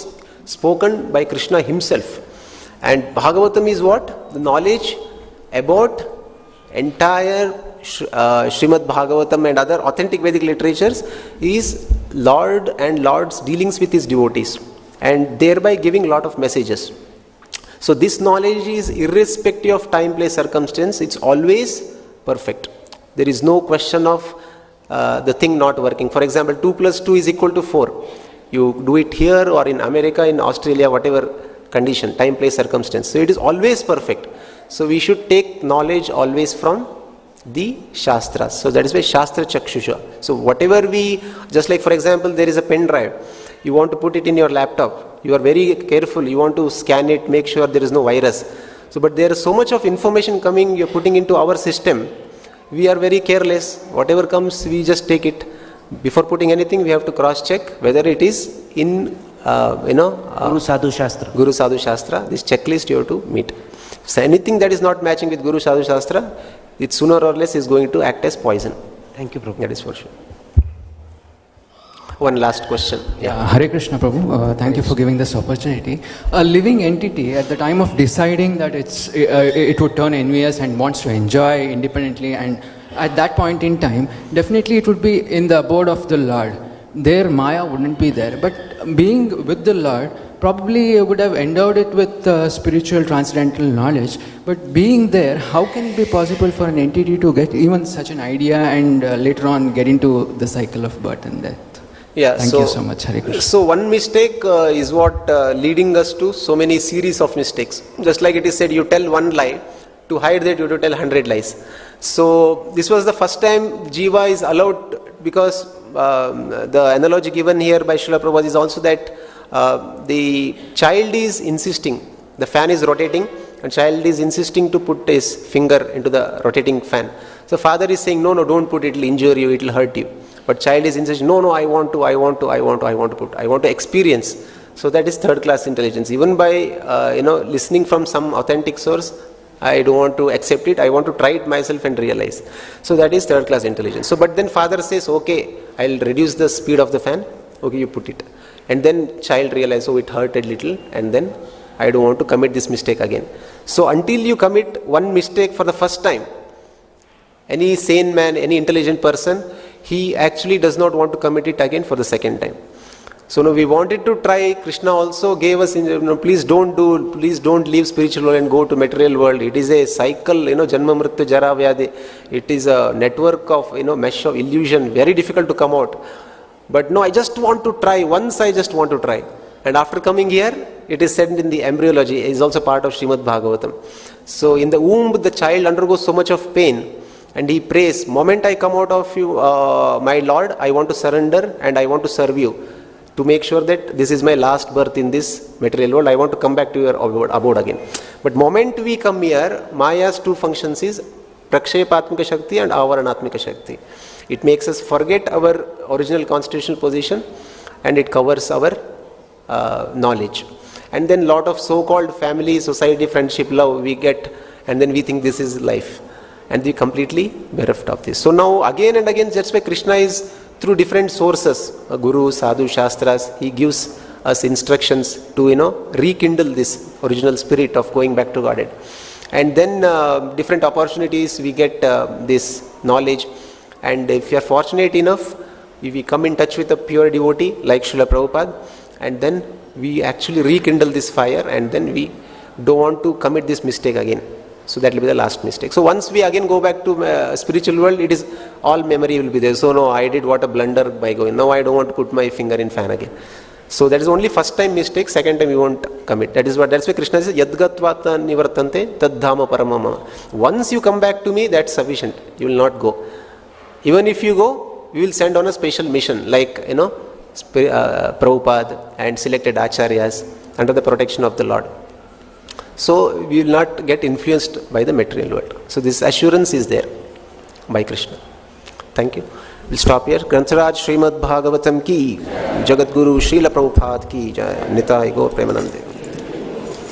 spoken by Krishna himself. And Bhagavatam is what? The knowledge about entire Srimad Bhagavatam and other authentic Vedic literatures is Lord and Lord's dealings with his devotees, and thereby giving lot of messages. So this knowledge is irrespective of time, place, circumstance. It's always perfect. There is no question of the thing not working. For example, 2 plus 2 is equal to 4. You do it here or in America, in Australia, whatever condition, time, place, circumstance. So it is always perfect. So we should take knowledge always from the Shastras. So that is why Shastra Chakshusha. So whatever just like for example, there is a pen drive. You want to put it in your laptop. You are very careful. You want to scan it, make sure there is no virus. So but there is so much of information coming, you are putting into our system. We are very careless. Whatever comes, we just take it. Before putting anything, we have to cross check whether it is in, Guru-Sadhu-Shastra. Guru-Sadhu-Shastra. This checklist you have to meet. So anything that is not matching with Guru-Sadhu-Shastra, it sooner or less is going to act as poison. Thank you, Prabhu. That is for sure. One last question. Hare Krishna, Prabhu. Thank you for giving this opportunity. A living entity, at the time of deciding that it would turn envious and wants to enjoy independently, and at that point in time, definitely it would be in the abode of the Lord. there Maya wouldn't be there. But being with the Lord, probably would have endowed it with spiritual transcendental knowledge. But being there, how can it be possible for an entity to get even such an idea and later on get into the cycle of birth and death? Yeah, Thank you so much, Hare Krishna. So one mistake is what leading us to so many series of mistakes. Just like it is said, you tell one lie, to hide that you have to tell 100 lies. So this was the first time Jiva is allowed, because the analogy given here by Srila Prabhupada is also that the child is insisting, the fan is rotating, and child is insisting to put his finger into the rotating fan. So father is saying, no, don't put it, will injure you, it will hurt you. But child is insisting, no, I want to experience. So that is third class intelligence. Even by listening from some authentic source, I don't want to accept it, I want to try it myself and realize. So that is third class intelligence. So but then father says, okay, I'll reduce the speed of the fan, okay, you put it. And then child realizes, oh, it hurt a little, and then I don't want to commit this mistake again. So until you commit one mistake for the first time, any sane man, any intelligent person, he actually does not want to commit it again for the second time. So now we wanted to try. Krishna also gave us, please don't leave spiritual world and go to material world. It is a cycle, janma mrityu jara vyadi. It is a network of, mesh of illusion, very difficult to come out. But no, I just want to try. Once I just want to try. And after coming here, it is said in the embryology, is also part of Srimad Bhagavatam. So in the womb, the child undergoes so much of pain. And he prays, moment I come out of you, my Lord, I want to surrender and I want to serve you. To make sure that this is my last birth in this material world, I want to come back to your abode again. But moment we come here, Maya's two functions is Prakshepatmika Shakti and Avaranatmika Shakti. It makes us forget our original constitutional position and it covers our knowledge. And then lot of so-called family, society, friendship, love we get, and then we think this is life. And we completely bereft of this. So now again and again, that's why Krishna is through different sources, Guru-Sadhu-Shastras, he gives us instructions to, rekindle this original spirit of going back to Godhead. And then different opportunities, we get this knowledge. And if you are fortunate enough, if we come in touch with a pure devotee like Srila Prabhupada, and then we actually rekindle this fire, and then we don't want to commit this mistake again. So that will be the last mistake. So once we again go back to spiritual world, it is all memory will be there. So no, I did what a blunder by going. No, I don't want to put my finger in fan again. So that is only first time mistake. Second time we won't commit. That's why Krishna says, Yadgatvata nivartante taddhama paramama. Once you come back to me, that's sufficient. You will not go. Even if you go, we will send on a special mission, like Prabhupada and selected acharyas under the protection of the Lord. So we will not get influenced by the material world. So this assurance is there by Krishna. Thank you. We'll stop here. Grantaraj Srimad Bhagavatam ki, Jagat Guru Srila Prabhupada ki, Nitai Gaur Premanande.